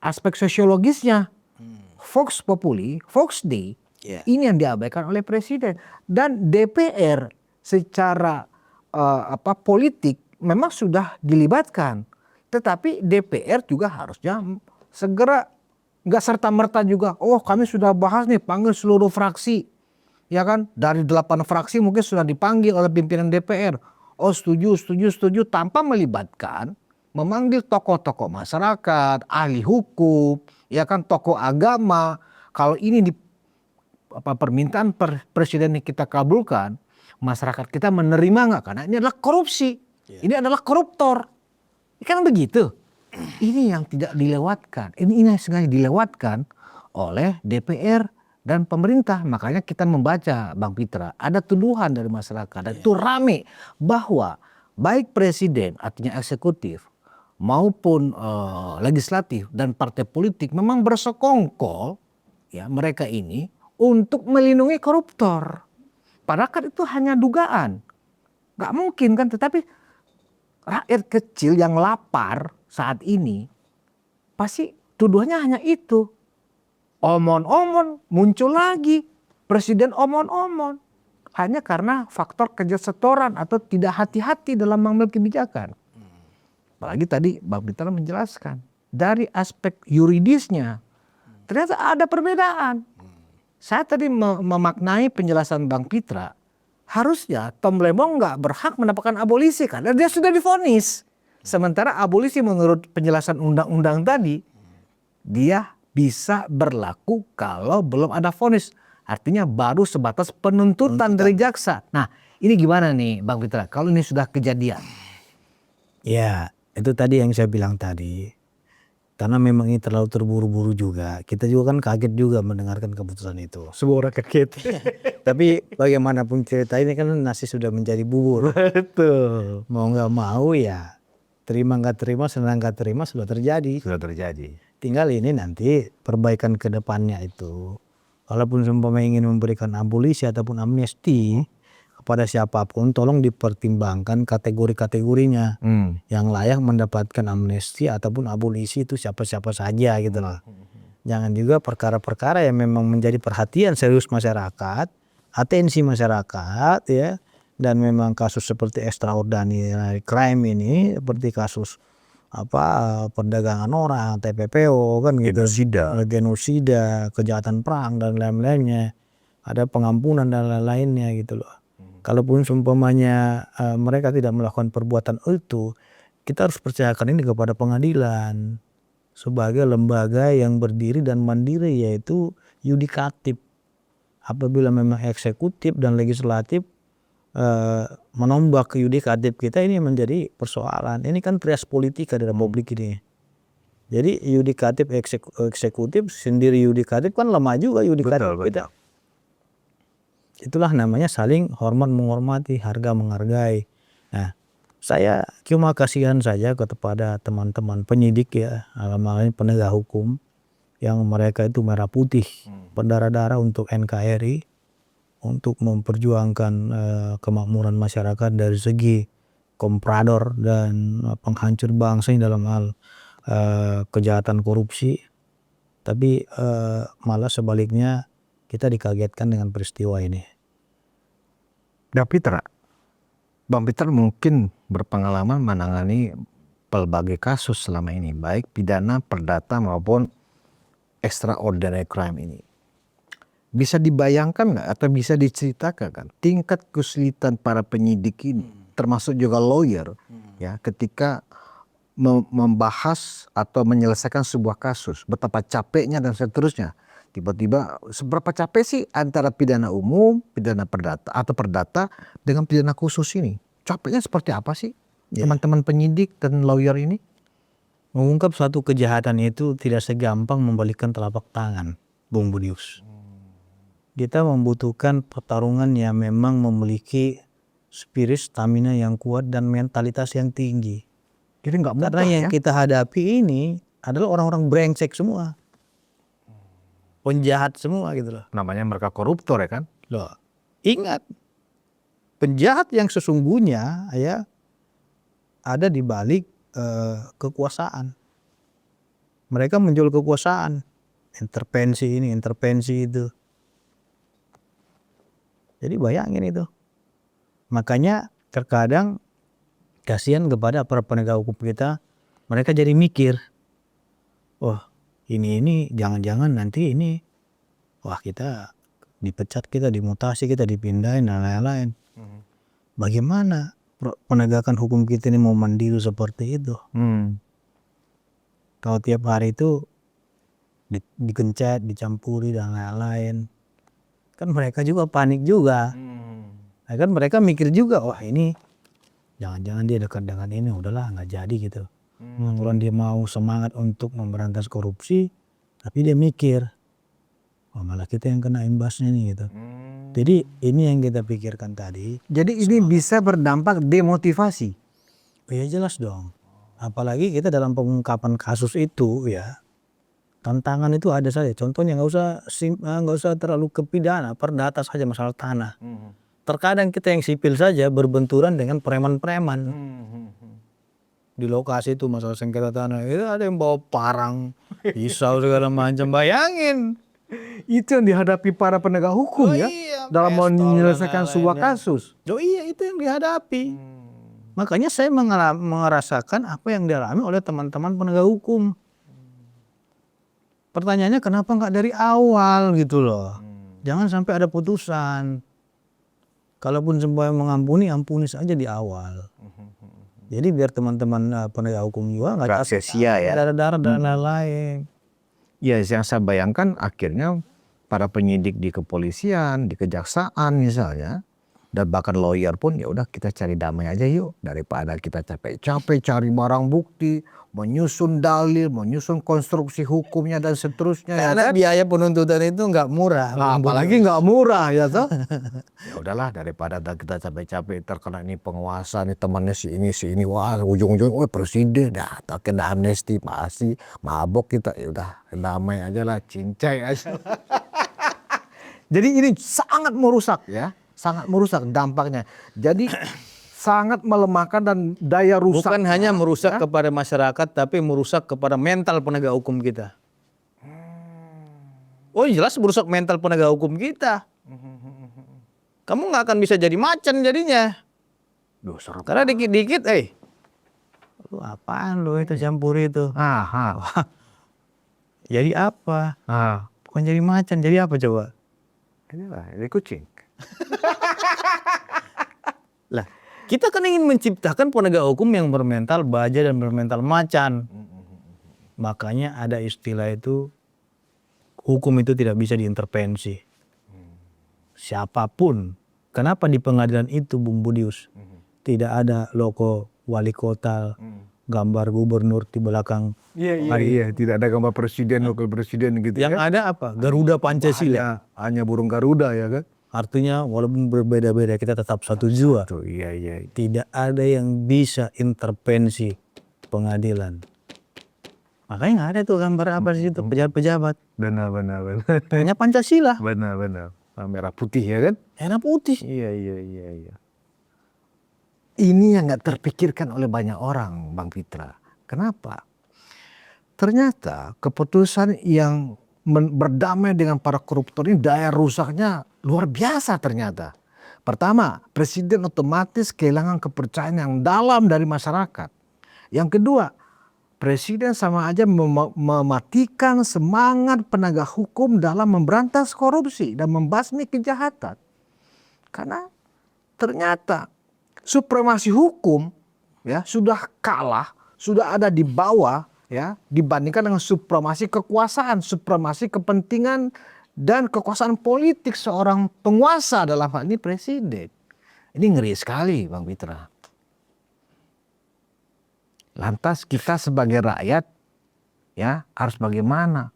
aspek sosiologisnya. Vox Populi, Vox Dei, ini yang diabaikan oleh Presiden. Dan DPR secara politik memang sudah dilibatkan. Tetapi DPR juga harusnya segera, nggak serta-merta juga, oh kami sudah bahas nih, panggil seluruh fraksi. Ya kan, dari 8 fraksi mungkin sudah dipanggil oleh pimpinan DPR. Oh setuju, tanpa melibatkan, memanggil tokoh-tokoh masyarakat, ahli hukum, ya kan, tokoh agama. Kalau ini di permintaan presiden yang kita kabulkan, masyarakat kita menerima nggak? Karena ini adalah korupsi, ini adalah koruptor, kan begitu. Ini yang tidak dilewatkan, ini yang sengaja dilewatkan oleh DPR dan pemerintah. Makanya kita membaca, Bang Pitra, ada tuduhan dari masyarakat dan itu rame bahwa baik presiden, artinya eksekutif, maupun legislatif dan partai politik memang bersekongkol ya mereka ini untuk melindungi koruptor. Padahal kan itu hanya dugaan, nggak mungkin kan. Tetapi rakyat kecil yang lapar saat ini pasti tuduhannya hanya itu. Omon-omon muncul lagi, presiden omon-omon, hanya karena faktor kejar setoran atau tidak hati-hati dalam mengambil kebijakan. Apalagi tadi Bang Pitra menjelaskan dari aspek yuridisnya ternyata ada perbedaan. Saya tadi memaknai penjelasan Bang Pitra, harusnya Tom Lembong nggak berhak mendapatkan abolisi karena dia sudah divonis. Sementara abolisi menurut penjelasan undang-undang tadi, dia bisa berlaku kalau belum ada vonis. Artinya baru sebatas penuntutan dari jaksa. Nah ini gimana nih Bang Pitra kalau ini sudah kejadian? Ya itu tadi yang saya bilang tadi. Karena memang ini terlalu terburu-buru juga. Kita juga kan kaget juga mendengarkan keputusan itu. Semua orang kaget. Tapi bagaimanapun cerita ini kan nasi sudah menjadi bubur. Betul. Mau nggak mau ya terima nggak terima, senang nggak terima sudah terjadi. Sudah terjadi. Tinggal ini nanti perbaikan ke depannya itu. Walaupun seumpama ingin memberikan abolisi ataupun amnesti kepada siapapun, tolong dipertimbangkan kategori-kategorinya. Yang layak mendapatkan amnesti ataupun abolisi itu siapa-siapa saja gitu loh. Jangan juga perkara-perkara yang memang menjadi perhatian serius masyarakat, atensi masyarakat ya. Dan memang kasus seperti extraordinary crime ini, seperti kasus perdagangan orang, TPPO kan gitu, genosida, kejahatan perang dan lain-lainnya, ada pengampunan dan lain-lainnya gitu loh. Kalaupun seumpamanya mereka tidak melakukan perbuatan itu, kita harus percayakan ini kepada pengadilan sebagai lembaga yang berdiri dan mandiri, yaitu yudikatif. Apabila memang eksekutif dan legislatif menombak ke yudikatif kita, ini menjadi persoalan. Ini kan trias politika di republik ini. Jadi yudikatif eksekutif sendiri, yudikatif kan lemah juga yudikatif kita. Itulah namanya saling hormat menghormati, harga menghargai. Nah, saya cuma kasihan saja kepada teman-teman penyidik ya, namanya penegak hukum yang mereka itu merah putih, berdarah-darah untuk NKRI, untuk memperjuangkan kemakmuran masyarakat dari segi komprador dan penghancur bangsa ini dalam hal kejahatan korupsi. Tapi malah sebaliknya kita dikagetkan dengan peristiwa ini. Bang Peter mungkin berpengalaman menangani berbagai kasus selama ini, baik pidana, perdata maupun extraordinary crime ini. Bisa dibayangkan nggak atau bisa diceritakan kan tingkat kesulitan para penyidik ini, termasuk juga lawyer, ya, ketika membahas atau menyelesaikan sebuah kasus, betapa capeknya dan seterusnya. Tiba-tiba seberapa capek sih antara pidana umum, pidana perdata atau perdata dengan pidana khusus ini? Capeknya seperti apa sih teman-teman penyidik dan lawyer ini? Mengungkap suatu kejahatan itu tidak segampang membalikkan telapak tangan, Bung Budius. Kita membutuhkan pertarungan yang memang memiliki spirit, stamina yang kuat dan mentalitas yang tinggi. Jadi nggak mudah, Karena yang ya? kita hadapi ini adalah orang-orang brengsek semua, penjahat semua gitu loh. Namanya mereka koruptor ya kan? Loh, ingat, penjahat yang sesungguhnya ya ada di balik kekuasaan. Mereka menjual kekuasaan, intervensi ini, intervensi itu. Jadi bayangin itu. Makanya terkadang kasihan kepada para penegak hukum kita, mereka jadi mikir, wah ini jangan-jangan nanti ini, wah kita dipecat, kita dimutasi, kita dipindahin dan lain-lain. Bagaimana penegakan hukum kita ini mau mandiri seperti itu? Kalau tiap hari itu dikencet, dicampuri dan lain-lain, kan mereka juga panik juga. Nah, kan mereka mikir juga, wah ini jangan-jangan dia dekat dengan ini, udahlah nggak jadi gitu. Orang dia mau semangat untuk memberantas korupsi, tapi dia mikir, wah malah kita yang kena imbasnya nih gitu. Jadi ini yang kita pikirkan tadi. Jadi ini bisa berdampak demotivasi. Ya jelas dong. Apalagi kita dalam pengungkapan kasus itu ya, tantangan itu ada saja. Contohnya nggak usah terlalu ke pidana, perdata saja masalah tanah. Terkadang kita yang sipil saja berbenturan dengan preman-preman. Di lokasi itu masalah sengketa tanah itu ada yang bawa parang, pisau segala macam. Bayangin. Itu yang dihadapi para penegak hukum ya, dalam menyelesaikan sebuah kasus. Oh iya, itu yang dihadapi. Makanya saya merasakan apa yang dialami oleh teman-teman penegak hukum. Pertanyaannya kenapa nggak dari awal gitu loh. Jangan sampai ada putusan. Kalaupun semua mengampuni, ampuni saja di awal. Jadi biar teman-teman penegak hukum juga nggak sia-sia ya. darah-darah dan lain-lain. Ya, yang saya bayangkan akhirnya para penyidik di kepolisian, di kejaksaan misalnya, dan bahkan lawyer pun ya udah kita cari damai aja yuk, daripada kita capek-capek cari barang bukti, menyusun dalil, menyusun konstruksi hukumnya dan seterusnya. Karena biaya penuntutan itu nggak murah. Nah, apalagi nggak murah ya toh. Ya udahlah, daripada kita capek-capek terkena ini penguasa nih, temannya si ini, wah ujung-ujung presiden, dah kena amnesti masih mabok kita, ya udah damai aja lah, cincai aja. Jadi ini sangat merusak ya, sangat merusak dampaknya. Jadi sangat melemahkan dan daya rusak. Bukan hanya merusak kepada masyarakat, tapi merusak kepada mental penegak hukum kita. Oh jelas merusak mental penegak hukum kita. Kamu nggak akan bisa jadi macan jadinya. Duh, serem. Karena dikit-dikit, lu apaan lu itu campur itu? Jadi apa? Bukan jadi macan, jadi apa coba? Inilah, ini kucing. Lah, kita kan ingin menciptakan penegak hukum yang bermental baja dan bermental macan. Makanya ada istilah itu, hukum itu tidak bisa diintervensi. Siapapun. Kenapa di pengadilan itu, Bung Budius, tidak ada logo wali kota, gambar gubernur di belakang. Iya, tidak ada gambar presiden, wakil presiden gitu. Yang ada apa? Garuda Pancasila. Hanya burung Garuda ya kan? Artinya walaupun berbeda-beda kita tetap satu jua. Iya. Tidak ada yang bisa intervensi pengadilan. Makanya nggak ada tuh gambar apa di situ, pejabat-pejabat. Benar. Hanya Pancasila. Benar. Merah putih ya kan? Merah putih. Iya. Ini yang nggak terpikirkan oleh banyak orang, Bang Fitra. Kenapa? Ternyata keputusan yang berdamai dengan para koruptor ini daya rusaknya luar biasa ternyata. Pertama, presiden otomatis kehilangan kepercayaan yang dalam dari masyarakat. Yang kedua, presiden sama aja mematikan semangat penegak hukum dalam memberantas korupsi dan membasmi kejahatan. Karena ternyata supremasi hukum ya sudah kalah, sudah ada di bawah ya dibandingkan dengan supremasi kekuasaan, supremasi kepentingan dan kekuasaan politik seorang penguasa, dalam hal ini presiden. Ini ngeri sekali Bang Pitra. Lantas kita sebagai rakyat ya harus bagaimana?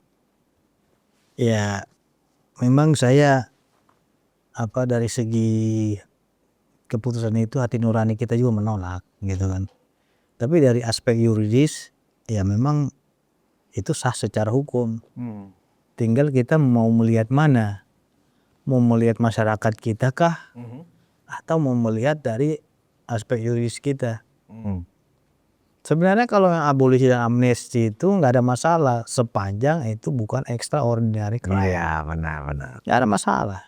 Ya, memang saya dari segi keputusan itu hati nurani kita juga menolak gitu kan. Tapi dari aspek yuridis ya memang itu sah secara hukum. Tinggal kita mau melihat mana, mau melihat masyarakat kita kah, atau mau melihat dari aspek yuridis kita. Sebenarnya kalau yang abolisi dan amnesti itu nggak ada masalah sepanjang itu bukan extraordinary crime. Iya benar-benar. Nggak ada masalah.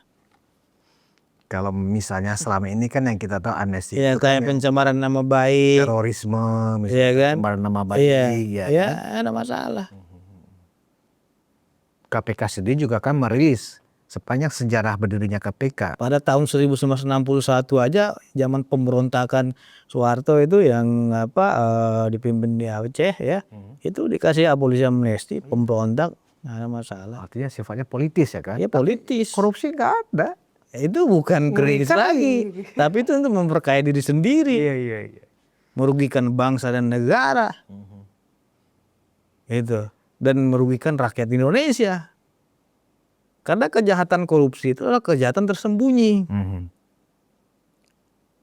Kalau misalnya selama ini kan yang kita tahu amnesti Ya itu kayak kan pencemaran nama baik, terorisme, misalnya iya kan? pencemaran nama baik, Iya, ya kan? nggak ada masalah. KPK sendiri juga kan merilis sepanjang sejarah berdirinya KPK. Pada tahun 1961 aja zaman pemberontakan Soeharto itu yang dipimpin di Aceh ya, itu dikasih abolisi amnesti, pemberontak nggak ada masalah. Artinya sifatnya politis ya kan? Ya politis. Korupsi nggak ada. Itu bukan kritis lagi, tapi itu untuk memperkaya diri sendiri, Iya. merugikan bangsa dan negara, itu, dan merugikan rakyat Indonesia. Karena kejahatan korupsi itu adalah kejahatan tersembunyi.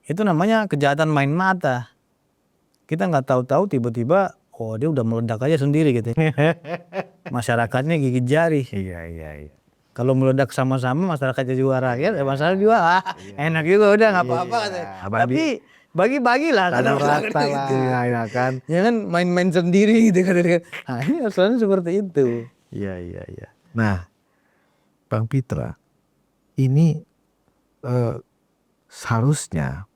Itu namanya kejahatan main mata. Kita nggak tahu-tahu tiba-tiba, oh dia udah meledak aja sendiri gitu. Masyarakatnya gigit jari. Iya. Kalau meledak sama-sama masyarakatnya juga rakyat, masalah juga enak juga udah nggak apa-apa. Tapi bagi-bagilah Ada rata gitu. lah ya kan. Jangan main-main sendiri gitu kan. Nah, ini asalnya seperti itu. Iya. Nah, Bang Pitra, ini seharusnya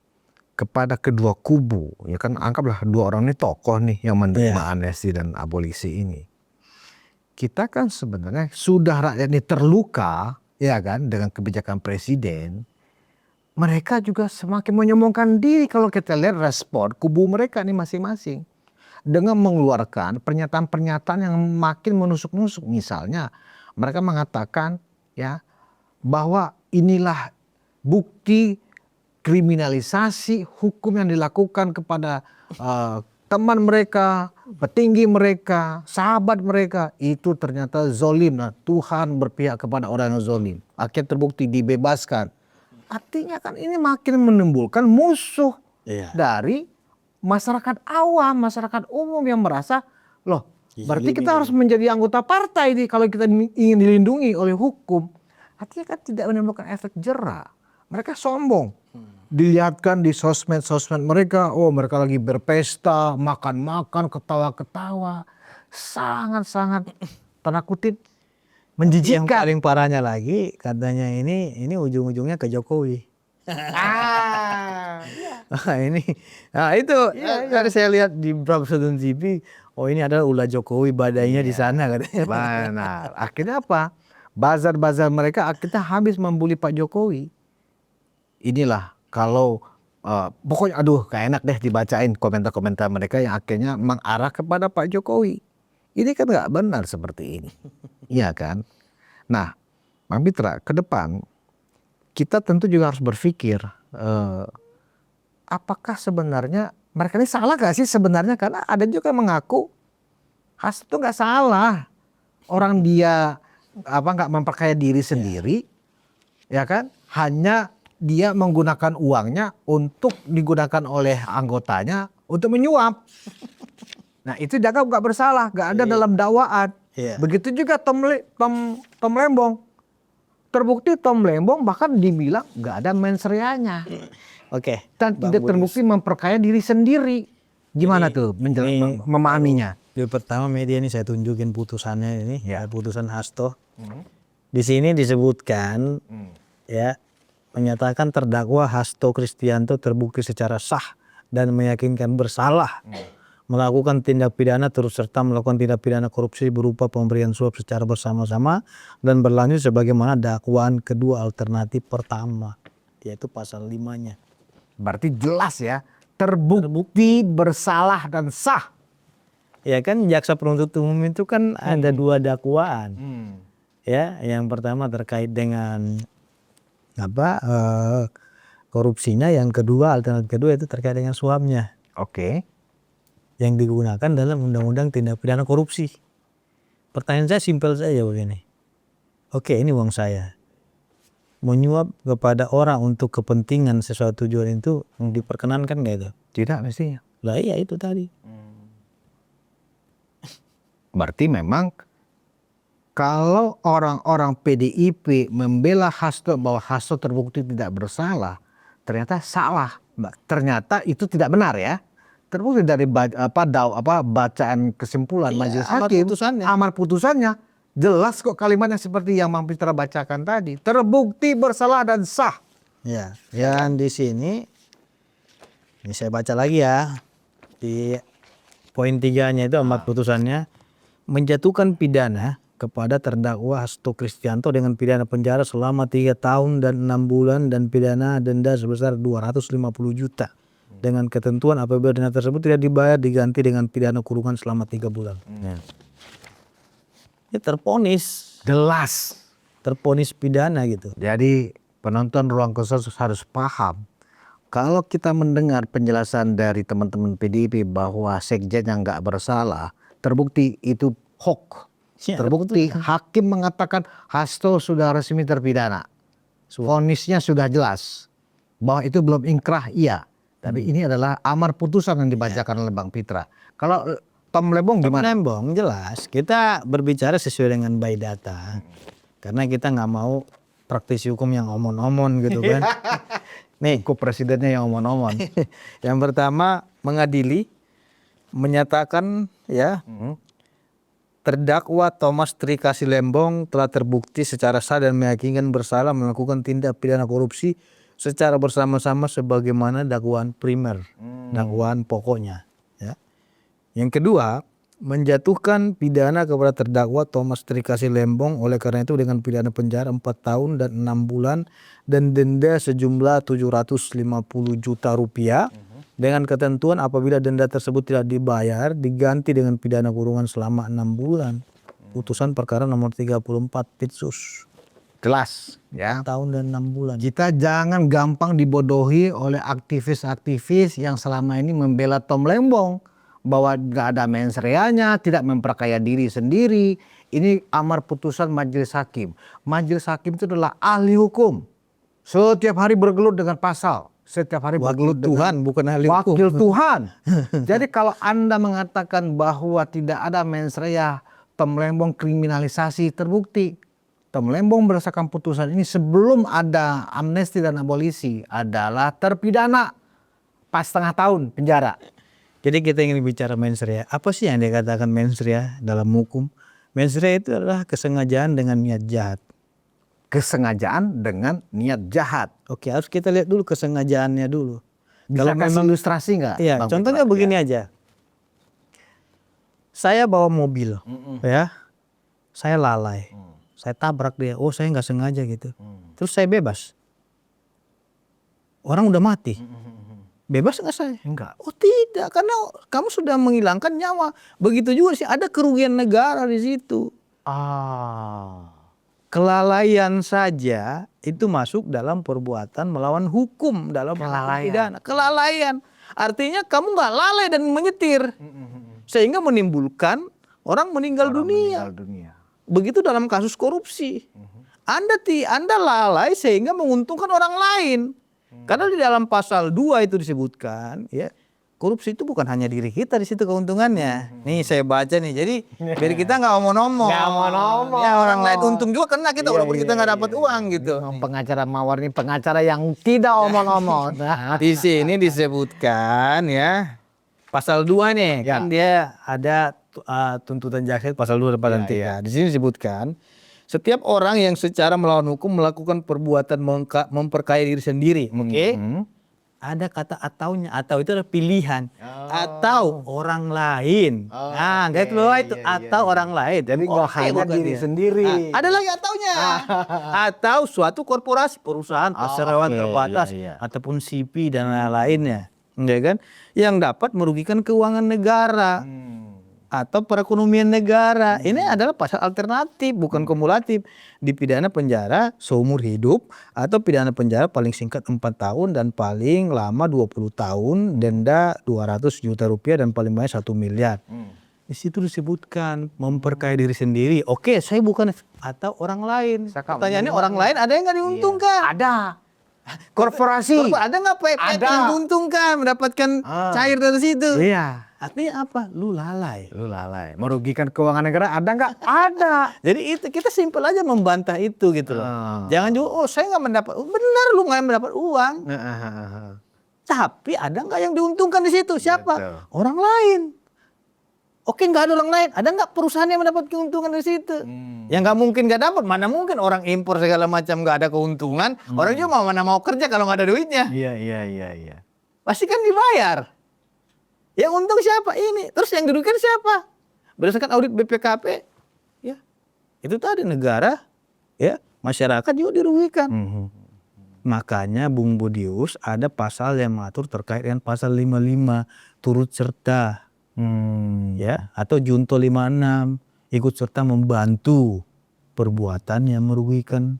kepada kedua kubu, ya kan anggaplah dua orang ini tokoh nih yang menerima amnesti dan abolisi ini. Kita kan sebenarnya sudah rakyat ini terluka, ya kan, dengan kebijakan presiden. Mereka juga semakin menyombongkan diri kalau kita lihat respon kubu mereka nih masing-masing. Dengan mengeluarkan pernyataan-pernyataan yang makin menusuk-nusuk. Misalnya mereka mengatakan ya bahwa inilah bukti kriminalisasi hukum yang dilakukan kepada teman mereka, petinggi mereka, sahabat mereka, itu ternyata zolim. Nah, Tuhan berpihak kepada orang yang zolim. Akhirnya terbukti dibebaskan. Artinya kan ini makin menimbulkan musuh dari masyarakat awam, masyarakat umum yang merasa, loh berarti kita harus menjadi anggota partai nih kalau kita ingin dilindungi oleh hukum. Artinya kan tidak menimbulkan efek jera. Mereka sombong. Dilihatkan di sosmed mereka, oh mereka lagi berpesta, makan-makan, ketawa-ketawa. Sangat-sangat tanda kutip menjijikkan. Yang paling parahnya lagi katanya ini ujung-ujungnya ke Jokowi. Itu dari saya lihat di beberapa stasiun TV, oh ini adalah ulah Jokowi, badainya di sana katanya. Benar. Akhirnya apa? Bazar-bazar mereka akhirnya habis membuli Pak Jokowi. Inilah kalau pokoknya aduh gak enak deh dibacain komentar-komentar mereka yang akhirnya mengarah kepada Pak Jokowi. Ini kan gak benar seperti ini. Iya kan? Nah, Bang Pitra, ke depan kita tentu juga harus berpikir apakah sebenarnya mereka ini salah gak sih sebenarnya? Karena ada juga yang mengaku Hasto itu gak salah. Orang dia gak memperkaya diri sendiri, ya kan? Hanya dia menggunakan uangnya untuk digunakan oleh anggotanya untuk menyuap. Nah itu dianggap gak bersalah, gak ada dalam dakwaan. Begitu juga Tom Lembong. Terbukti Tom Lembong bahkan dibilang gak ada mensreanya. Dan tidak terbukti memperkaya diri sendiri. Gimana tuh memahaminya? Pertama media ini saya tunjukin putusannya ini, putusan Hasto. Di sini disebutkan ya, menyatakan terdakwa Hasto Kristianto terbukti secara sah dan meyakinkan bersalah melakukan tindak pidana turut serta melakukan tindak pidana korupsi berupa pemberian suap secara bersama-sama dan berlanjut sebagaimana dakwaan kedua alternatif pertama, yaitu pasal 5-nya. Berarti jelas ya, terbukti bersalah dan sah. Ya kan, jaksa penuntut umum itu kan ada 2 dakwaan. Ya, yang pertama terkait dengan korupsinya, yang kedua alternatif kedua itu terkait dengan suapnya. Oke. Yang digunakan dalam undang-undang tindak pidana korupsi. Pertanyaan saya simpel saja begini. Oke, ini uang saya. Menyuap kepada orang untuk kepentingan sesuatu tujuan itu diperkenankan nggak itu? Tidak mestinya. Lah iya itu tadi. Berarti memang kalau orang-orang PDIP membela Hasto bahwa Hasto terbukti tidak bersalah, ternyata salah. Ternyata itu tidak benar ya. Terbukti dari bacaan kesimpulan majelis hakim, amar putusannya jelas kok kalimatnya seperti yang Mang Pitra bacakan tadi. Terbukti bersalah dan sah. Ya, yang di sini ini saya baca lagi ya. Di poin 3-nya itu amar putusannya menjatuhkan pidana kepada terdakwa Hasto Kristianto dengan pidana penjara selama 3 tahun dan 6 bulan dan pidana denda sebesar 250 juta. Dengan ketentuan apabila dana tersebut tidak dibayar diganti dengan pidana kurungan selama 3 bulan. Ini terponis. Jelas. Terponis pidana gitu. Jadi penonton Ruang Konsensus harus paham. Kalau kita mendengar penjelasan dari teman-teman PDIP bahwa sekjen yang nggak bersalah, terbukti itu hoax. Ya, Terbukti hakim mengatakan Hasto sudah resmi terpidana. Vonisnya sudah jelas. Bahwa itu belum inkrah, iya. Tapi ini adalah amar putusan yang dibacakan oleh Bang Pitra. Kalau Tom Lembong gimana? Tom Lembong jelas. Kita berbicara sesuai dengan by data. Karena kita nggak mau praktisi hukum yang omon-omon gitu kan. Nih, Kok presidennya yang omon-omon? yang pertama mengadili, menyatakan ya, terdakwa Thomas Trikasih Lembong telah terbukti secara sah dan meyakinkan bersalah melakukan tindak pidana korupsi secara bersama-sama sebagaimana dakwaan primer, dakwaan pokoknya. Ya. Yang kedua, menjatuhkan pidana kepada terdakwa Thomas Trikasih Lembong oleh karena itu dengan pidana penjara 4 tahun dan 6 bulan dan denda sejumlah 750 juta rupiah dengan ketentuan apabila denda tersebut tidak dibayar diganti dengan pidana kurungan selama 6 bulan. Putusan perkara nomor 34 Pitsus. Jelas ya. Tahun dan 6 bulan. Kita jangan gampang dibodohi oleh aktivis-aktivis yang selama ini membela Tom Lembong bahwa nggak ada mens reanya, tidak memperkaya diri sendiri. Ini amar putusan majelis hakim. Majelis hakim itu adalah ahli hukum. Setiap hari bergelut dengan pasal. Setiap hari bergelut Tuhan, bukan ahli hukum. wakil Tuhan. Jadi kalau Anda mengatakan bahwa tidak ada mens rea, Tom Lembong kriminalisasi, terbukti. Tom Lembong berdasarkan putusan ini sebelum ada amnesti dan abolisi adalah terpidana 4,5 tahun penjara. Jadi kita ingin bicara mens rea. Apa sih yang dikatakan mens rea dalam hukum? Mens rea itu adalah kesengajaan dengan niat jahat. Kesengajaan dengan niat jahat. Oke, harus kita lihat dulu kesengajaannya dulu. Kalau memang ilustrasi nggak? Iya, Bang contohnya Pitra? begini aja. Saya bawa mobil, ya, saya lalai, saya tabrak dia. Oh, saya nggak sengaja gitu. Terus saya bebas. Orang udah mati. Bebas nggak saya? Enggak. Oh tidak, karena kamu sudah menghilangkan nyawa. Begitu juga sih ada kerugian negara di situ. Kelalaian saja itu masuk dalam perbuatan melawan hukum dalam pidana. Kelalaian artinya kamu nggak lalai dan menyetir sehingga menimbulkan orang meninggal dunia. Begitu dalam kasus korupsi. Anda lalai sehingga menguntungkan orang lain. Karena di dalam pasal 2 itu disebutkan ya, korupsi itu bukan hanya diri kita di situ keuntungannya. Nih saya baca nih. Jadi biar kita nggak omong-omong. Ya orang lain untung juga karena kita walaupun kita nggak dapat uang gitu. Pengacara Mawar ini pengacara yang tidak omong-omong. Di sini disebutkan ya pasal 2 nih kan dia ada tuntutan jaksa pasal 2 dan pasal 3. Di sini disebutkan Setiap orang yang secara melawan hukum melakukan perbuatan memperkaya diri sendiri, oke? Ada kata ataunya, atau itu adalah pilihan, atau orang lain. Nah, gitu loh itu, atau orang lain. Jadi nggak hanya bukan diri dia. sendiri. Nah, ada lagi ataunya. Atau suatu korporasi, perusahaan, perseroan terbatas, ataupun CP dan lain-lainnya, ya kan? Yang dapat merugikan keuangan negara. Atau perekonomian negara. Ini adalah pasal alternatif, bukan kumulatif. Dipidana penjara seumur hidup atau pidana penjara paling singkat 4 tahun dan paling lama 20 tahun, denda 200 juta rupiah dan paling banyak 1 miliar. Di situ disebutkan memperkaya diri sendiri. Oke, saya bukan atau orang lain. Pertanyaannya orang lain ada yang nggak diuntungkan? Ada. Korporasi. Ada nggak PT yang diuntungkan mendapatkan cair dari situ? Iya. Artinya apa? Lu lalai. Lu lalai. Merugikan keuangan negara ada nggak? Ada. Jadi itu kita simpel aja membantah itu gitu loh. Jangan juga, oh saya nggak mendapat. Benar lu nggak mendapat uang. Tapi ada nggak yang diuntungkan di situ? Siapa? Betul. Orang lain. Oke, nggak ada orang lain. Ada nggak perusahaan yang mendapat keuntungan dari situ? Yang nggak mungkin nggak dapat. Mana mungkin orang impor segala macam nggak ada keuntungan. Orang juga mana mau kerja kalau nggak ada duitnya. Iya. Pasti kan dibayar. Yang untung siapa? Ini. Terus yang dirugikan siapa? Berdasarkan audit BPKP, ya itu tadi negara, ya masyarakat juga dirugikan. Makanya Bung Budius ada pasal yang mengatur terkait dengan pasal 55 turut serta, ya atau junto 56 ikut serta membantu perbuatan yang merugikan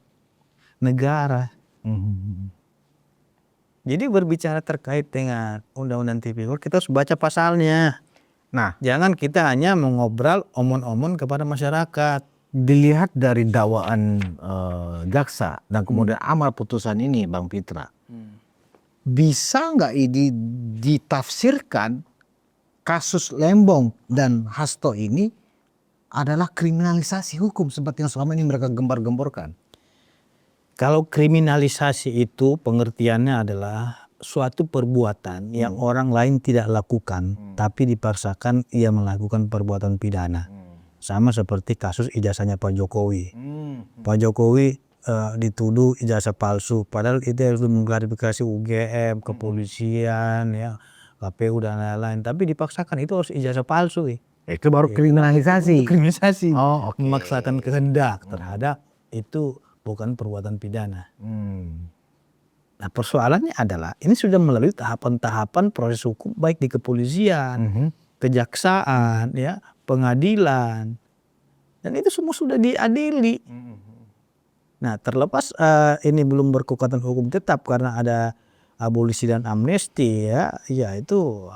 negara. Jadi berbicara terkait dengan Undang-Undang Tipikor, kita harus baca pasalnya. Nah, Jangan kita hanya mengobrol omon-omon kepada masyarakat. dilihat dari dakwaan jaksa dan kemudian amar putusan ini, Bang Pitra, bisa nggak ini ditafsirkan kasus Lembong dan Hasto ini adalah kriminalisasi hukum seperti yang selama ini mereka gembar-gemborkan? Kalau kriminalisasi itu pengertiannya adalah suatu perbuatan yang orang lain tidak lakukan, tapi dipaksakan ia melakukan perbuatan pidana. Sama seperti kasus ijazahnya Pak Jokowi. Pak Jokowi dituduh ijazah palsu, padahal itu harus mengklarifikasi UGM, kepolisian, ya KPU dan lain-lain. Tapi dipaksakan itu harus ijazah palsu. Itu baru kriminalisasi. Kriminalisasi. Oh, oke. Memaksakan kehendak terhadap itu bukan perbuatan pidana. Nah persoalannya adalah ini sudah melalui tahapan-tahapan proses hukum baik di kepolisian, kejaksaan, ya pengadilan, dan itu semua sudah diadili. Nah terlepas ini belum berkekuatan hukum tetap karena ada abolisi dan amnesti, ya itu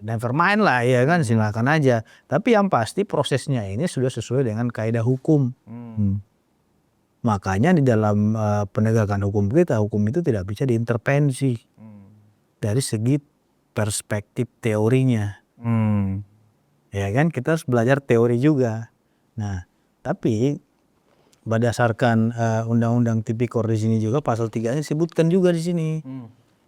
never mind lah, ya kan, silakan aja. Tapi yang pasti prosesnya ini sudah sesuai dengan kaidah hukum. Makanya di dalam penegakan hukum kita, hukum itu tidak bisa diintervensi dari segi perspektif teorinya. Ya kan, kita harus belajar teori juga. Nah, tapi berdasarkan Undang-Undang Tipikor di sini juga pasal 3 disebutkan juga di sini.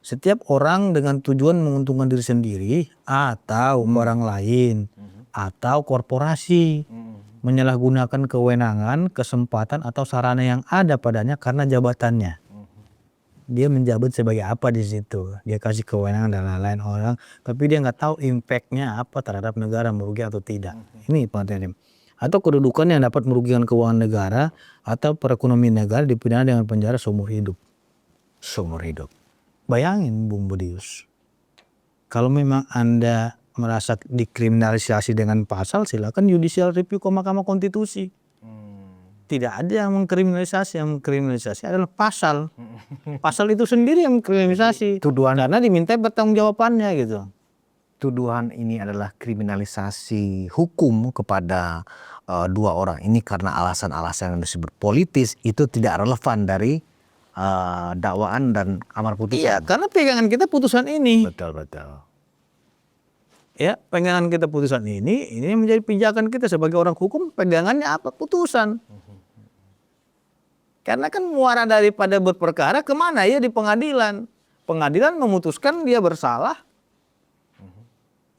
Setiap orang dengan tujuan menguntungkan diri sendiri atau orang lain atau korporasi menyalahgunakan kewenangan, kesempatan atau sarana yang ada padanya karena jabatannya. Dia menjabat sebagai apa di situ? Dia kasih kewenangan dan lain-lain orang, tapi dia nggak tahu impactnya apa terhadap negara, merugi atau tidak. Ini pengertiannya. Atau kedudukan yang dapat merugikan keuangan negara atau perekonomian negara dipidana dengan penjara seumur hidup. Seumur hidup. Bayangin Bung Budius, kalau memang Anda merasa dikriminalisasi dengan pasal, silakan judicial review ke Mahkamah Konstitusi. Tidak ada yang mengkriminalisasi. Yang mengkriminalisasi adalah pasal. Pasal itu sendiri yang mengkriminalisasi. Tuduhan, Karena diminta pertanggungjawabannya gitu. tuduhan ini adalah kriminalisasi hukum kepada dua orang ini karena alasan-alasan yang disebut politis, itu tidak relevan dari dakwaan dan amar putusan. Iya, karena pegangan kita putusan ini. Betul. Ya, pegangan kita putusan ini menjadi pijakan kita sebagai orang hukum. Pegangannya apa? Putusan. Karena kan muara daripada berperkara kemana ya? Di pengadilan. Pengadilan memutuskan dia bersalah.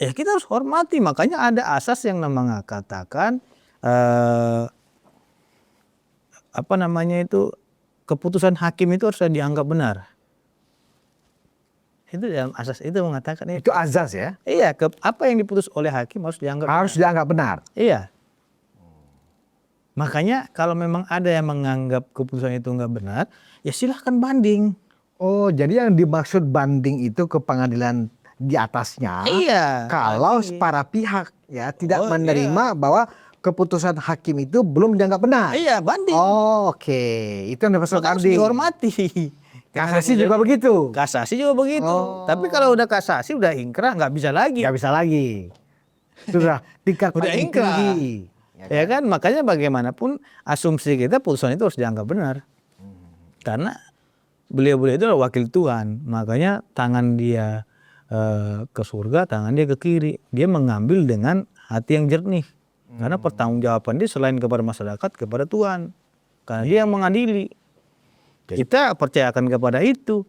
Ya kita harus hormati. Makanya ada asas yang mengatakan apa namanya itu, keputusan hakim itu harus dianggap benar. Itu dalam asas itu mengatakan Itu azas ya. iya, apa yang diputus oleh hakim harus dianggap Harus dianggap benar. iya. Makanya kalau memang ada yang menganggap keputusan itu nggak benar, ya silahkan banding. Oh, jadi yang dimaksud banding itu ke pengadilan di atasnya. Iya. Kalau banding. para pihak ya tidak Oh, menerima bahwa keputusan hakim itu belum dianggap benar. Iya, banding. Oh, oke. Itu yang dimaksud Maka harus banding. dihormati. Kasasi juga begitu. Kasasi juga begitu. Oh. Tapi kalau udah kasasi udah ingkrah nggak bisa lagi. Nggak bisa lagi. Sudah tingkat Udah paling ingkrah. tinggi. Ya kan, makanya bagaimanapun asumsi kita putusan itu harus dianggap benar. Karena beliau-beliau itu adalah wakil Tuhan. Makanya tangan dia ke surga, tangan dia ke kiri. Dia mengambil dengan hati yang jernih. Karena pertanggungjawaban dia selain kepada masyarakat, kepada Tuhan. Karena dia yang mengadili. Kita percayakan kepada itu.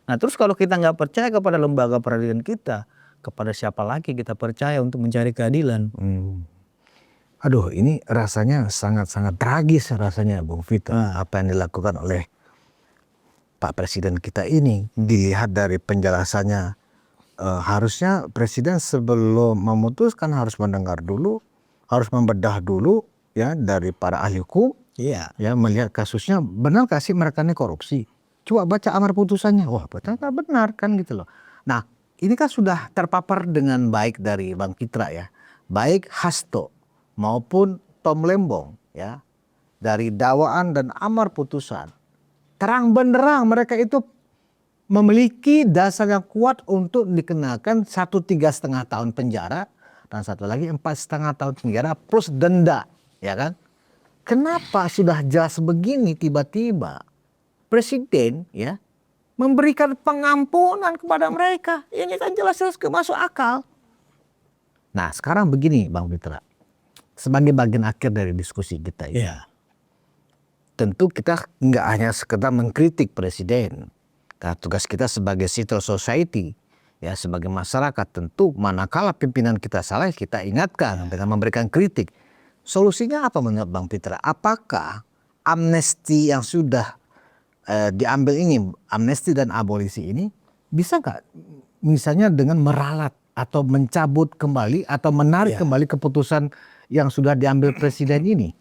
Nah terus kalau kita nggak percaya kepada lembaga peradilan kita, kepada siapa lagi kita percaya untuk mencari keadilan? Aduh, ini rasanya sangat-sangat tragis rasanya, Bung Vito. Apa yang dilakukan oleh Pak Presiden kita ini. Dilihat dari penjelasannya, harusnya Presiden sebelum memutuskan harus mendengar dulu, harus membedah dulu ya dari para ahli hukum. Iya. Ya melihat kasusnya, benar gak sih mereka ini korupsi? Coba baca amar putusannya, wah benar kan gitu loh. Nah ini kan sudah terpapar dengan baik dari Bang Pitra ya, baik Hasto maupun Tom Lembong ya, dari dakwaan dan amar putusan terang benderang mereka itu memiliki dasar yang kuat untuk dikenakan 3,5 tahun penjara dan satu lagi 4,5 tahun penjara plus denda, ya kan? Kenapa sudah jelas begini tiba-tiba Presiden ya memberikan pengampunan kepada mereka? Ini kan jelas-jelas masuk akal. Nah sekarang begini Bang Pitra, sebagai bagian akhir dari diskusi kita ini, tentu kita nggak hanya sekedar mengkritik Presiden. Karena tugas kita sebagai civil society, ya sebagai masyarakat tentu manakala pimpinan kita salah kita ingatkan dengan memberikan kritik. Solusinya apa menurut Bang Pitra? Apakah amnesti yang sudah diambil ini, amnesti dan abolisi ini, bisa nggak misalnya dengan meralat atau mencabut kembali atau menarik kembali keputusan yang sudah diambil Presiden ini?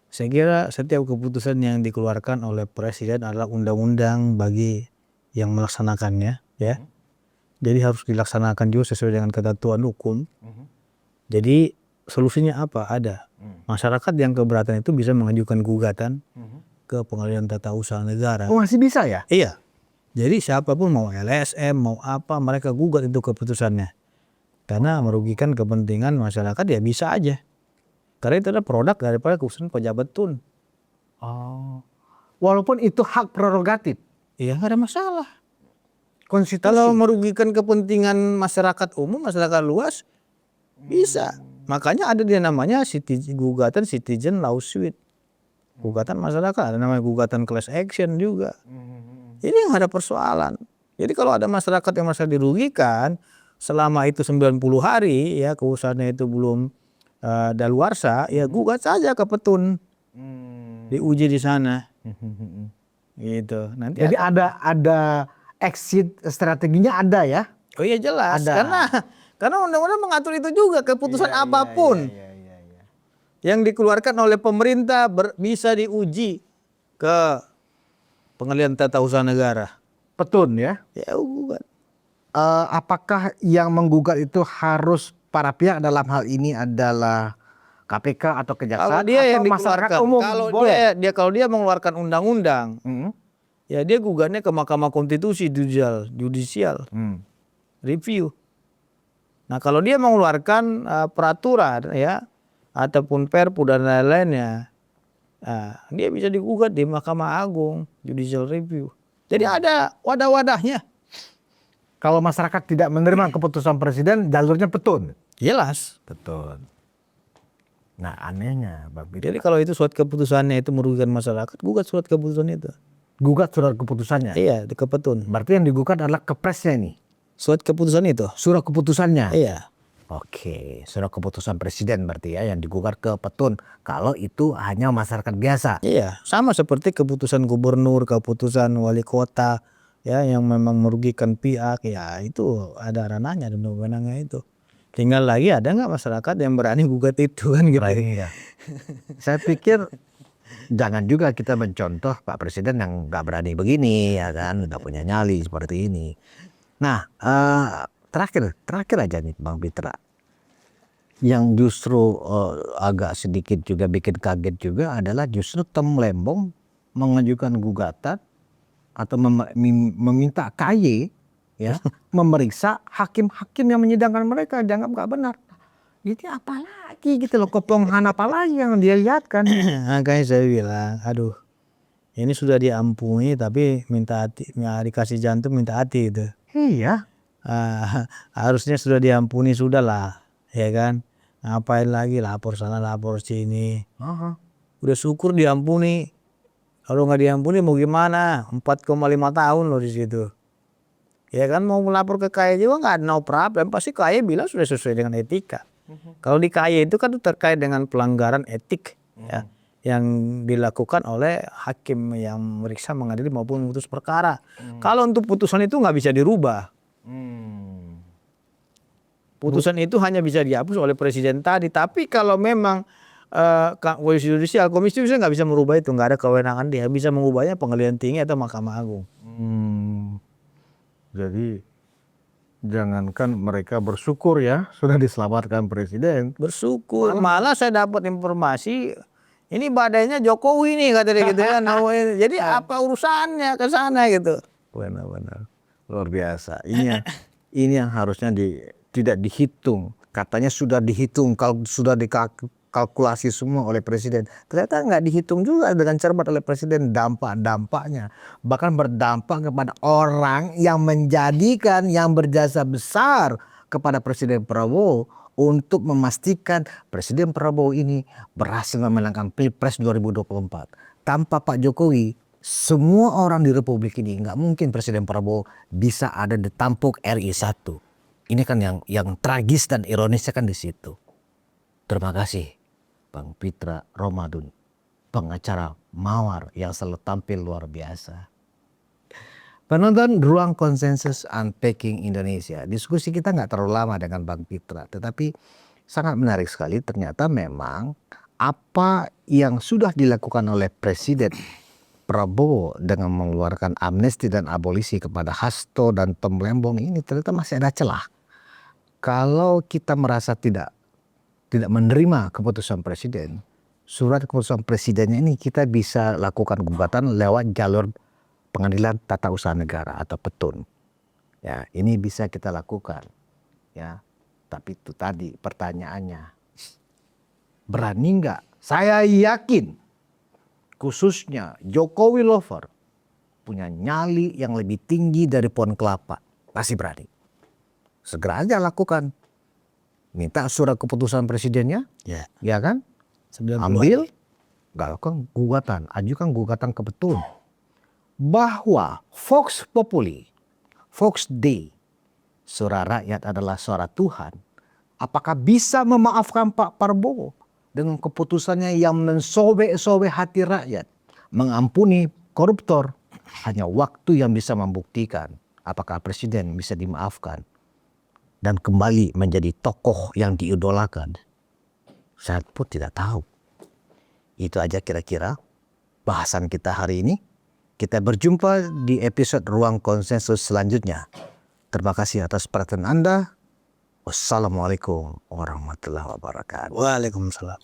Saya kira setiap keputusan yang dikeluarkan oleh Presiden adalah undang-undang bagi yang melaksanakannya, ya. Jadi harus dilaksanakan juga sesuai dengan ketentuan hukum. Jadi solusinya apa? Ada. Masyarakat yang keberatan itu bisa mengajukan gugatan ke Pengadilan Tata Usaha Negara. Oh masih bisa ya? Iya. Jadi siapapun mau LSM mau apa mereka gugat itu keputusannya. Karena merugikan kepentingan masyarakat ya bisa aja. Karena itu adalah produk daripada keputusan pejabat tun. Oh. Walaupun itu hak prerogatif. Iya nggak ada masalah. Konstitusi. Kalau merugikan kepentingan masyarakat umum, masyarakat luas bisa. Makanya ada dia namanya gugatan citizen lawsuit. Gugatan masyarakat, ada namanya gugatan class action juga. Ini nggak ada persoalan. Jadi kalau ada masyarakat yang merasa dirugikan selama itu 90 hari ya keusahaannya itu belum daluarsa, ya gugat saja ke petun. Diuji di sana. Gitu. Nanti jadi ada exit strateginya ada ya? Oh iya jelas. Ada. Karena undang-undang mengatur itu juga keputusan apapun yang dikeluarkan oleh pemerintah bisa diuji ke Pengadilan Tata Usaha Negara. Petun ya? Ya gugat. Apakah yang menggugat itu harus para pihak dalam hal ini adalah KPK atau kejaksaan Kalau dia atau yang masyarakat dikeluarkan, umum? kalau dia mengeluarkan undang-undang, ya dia gugatnya ke Mahkamah Konstitusi judicial review. Nah kalau dia mengeluarkan peraturan ya ataupun perpu dan lain-lainnya, dia bisa digugat di Mahkamah Agung judicial review. Jadi ada wadah-wadahnya. Kalau masyarakat tidak menerima keputusan Presiden, jalurnya petun. Jelas. Petun. Nah anehnya Bang Pitra. Jadi kalau itu surat keputusannya itu merugikan masyarakat, gugat surat keputusan itu. Gugat surat keputusannya? Iya, ke petun. Berarti yang digugat adalah kepresnya ini? Surat keputusan itu? Surat keputusannya? Iya. Oke, surat keputusan presiden berarti ya yang digugat ke Petun. Kalau itu hanya masyarakat biasa. Iya, sama seperti keputusan gubernur, keputusan wali kota ya yang memang merugikan pihak, ya itu ada ranahnya dan wewenangnya itu. Tinggal lagi ada nggak masyarakat yang berani gugat itu kan gitu. Iya. Saya pikir jangan juga kita mencontoh Pak Presiden yang nggak berani begini ya kan, nggak punya nyali seperti ini. Nah, terakhir aja nih Bang Pitra, yang justru agak sedikit juga bikin kaget juga adalah justru Temlembong mengajukan gugatan atau meminta KY ya memeriksa hakim-hakim yang menyidangkan mereka, dianggap nggak benar. Jadi apalagi gitu loh, keponghan apalagi yang dia lihat kan. Makanya saya bilang, aduh, ini sudah diampuni tapi minta hati, ya, dikasih jantung minta hati itu. Iya. Harusnya sudah diampuni sudah lah, ya kan? Ngapain lagi lapor sana lapor sini? Udah syukur diampuni. Kalau nggak diampuni mau gimana? 4,5 tahun loh di situ. Ya kan, mau melapor ke KY juga nggak no problem, pasti KY bilang sudah sesuai dengan etika. Kalau di KY itu kan terkait dengan pelanggaran etik ya, yang dilakukan oleh hakim yang meriksa, mengadili maupun memutus perkara. Kalau untuk putusan itu nggak bisa dirubah. Putusan itu hanya bisa dihapus oleh presiden tadi. Tapi kalau memang komisi judisial nggak bisa merubah itu, nggak ada kewenangan dia. Bisa mengubahnya pengadilan tinggi atau Mahkamah Agung. Jadi jangankan mereka bersyukur ya sudah diselamatkan presiden. Bersyukur. Malah saya dapat informasi ini badainya Jokowi nih katanya gitu ya. Jadi apa urusannya ke sana gitu. Benar-benar luar biasa. Ini yang harusnya tidak dihitung. Katanya sudah dihitung, kalau sudah dikalkulasi semua oleh presiden. Ternyata nggak dihitung juga dengan cermat oleh presiden dampak-dampaknya. Bahkan berdampak kepada orang yang menjadikan, yang berjasa besar kepada Presiden Prabowo untuk memastikan Presiden Prabowo ini berhasil memenangkan Pilpres 2024. Tanpa Pak Jokowi, semua orang di Republik ini nggak mungkin Presiden Prabowo bisa ada di tampuk RI 1. Ini kan yang tragis dan ironisnya kan di situ. Terima kasih Bang Pitra Romadun, pengacara Mawar yang selalu tampil luar biasa. Penonton Ruang Konsensus Unpacking Indonesia, diskusi kita nggak terlalu lama dengan Bang Pitra, tetapi sangat menarik sekali. Ternyata memang apa yang sudah dilakukan oleh Presiden Prabowo dengan mengeluarkan amnesti dan abolisi kepada Hasto dan Temlembong ini ternyata masih ada celah. Kalau kita merasa tidak menerima keputusan presiden, surat keputusan presidennya ini kita bisa lakukan gugatan lewat jalur pengadilan tata usaha negara atau Petun. Ya, ini bisa kita lakukan. Ya, tapi itu tadi pertanyaannya, berani nggak? Saya yakin, khususnya Jokowi lover punya nyali yang lebih tinggi dari pohon kelapa, pasti berani. Segera aja lakukan. Minta surat keputusan presidennya, ya kan? Ambil, lakukan gugatan, ajukan gugatan ke Petun. Bahwa Vox Populi, Vox Dei, suara rakyat adalah suara Tuhan. Apakah bisa memaafkan Pak Prabowo dengan keputusannya yang mensobek-sobek hati rakyat, mengampuni koruptor? Hanya waktu yang bisa membuktikan apakah presiden bisa dimaafkan dan kembali menjadi tokoh yang diidolakan. Saya pun tidak tahu. Itu aja kira-kira bahasan kita hari ini. Kita berjumpa di episode Ruang Konsensus selanjutnya. Terima kasih atas perhatian Anda. Wassalamualaikum warahmatullahi wabarakatuh. Waalaikumsalam.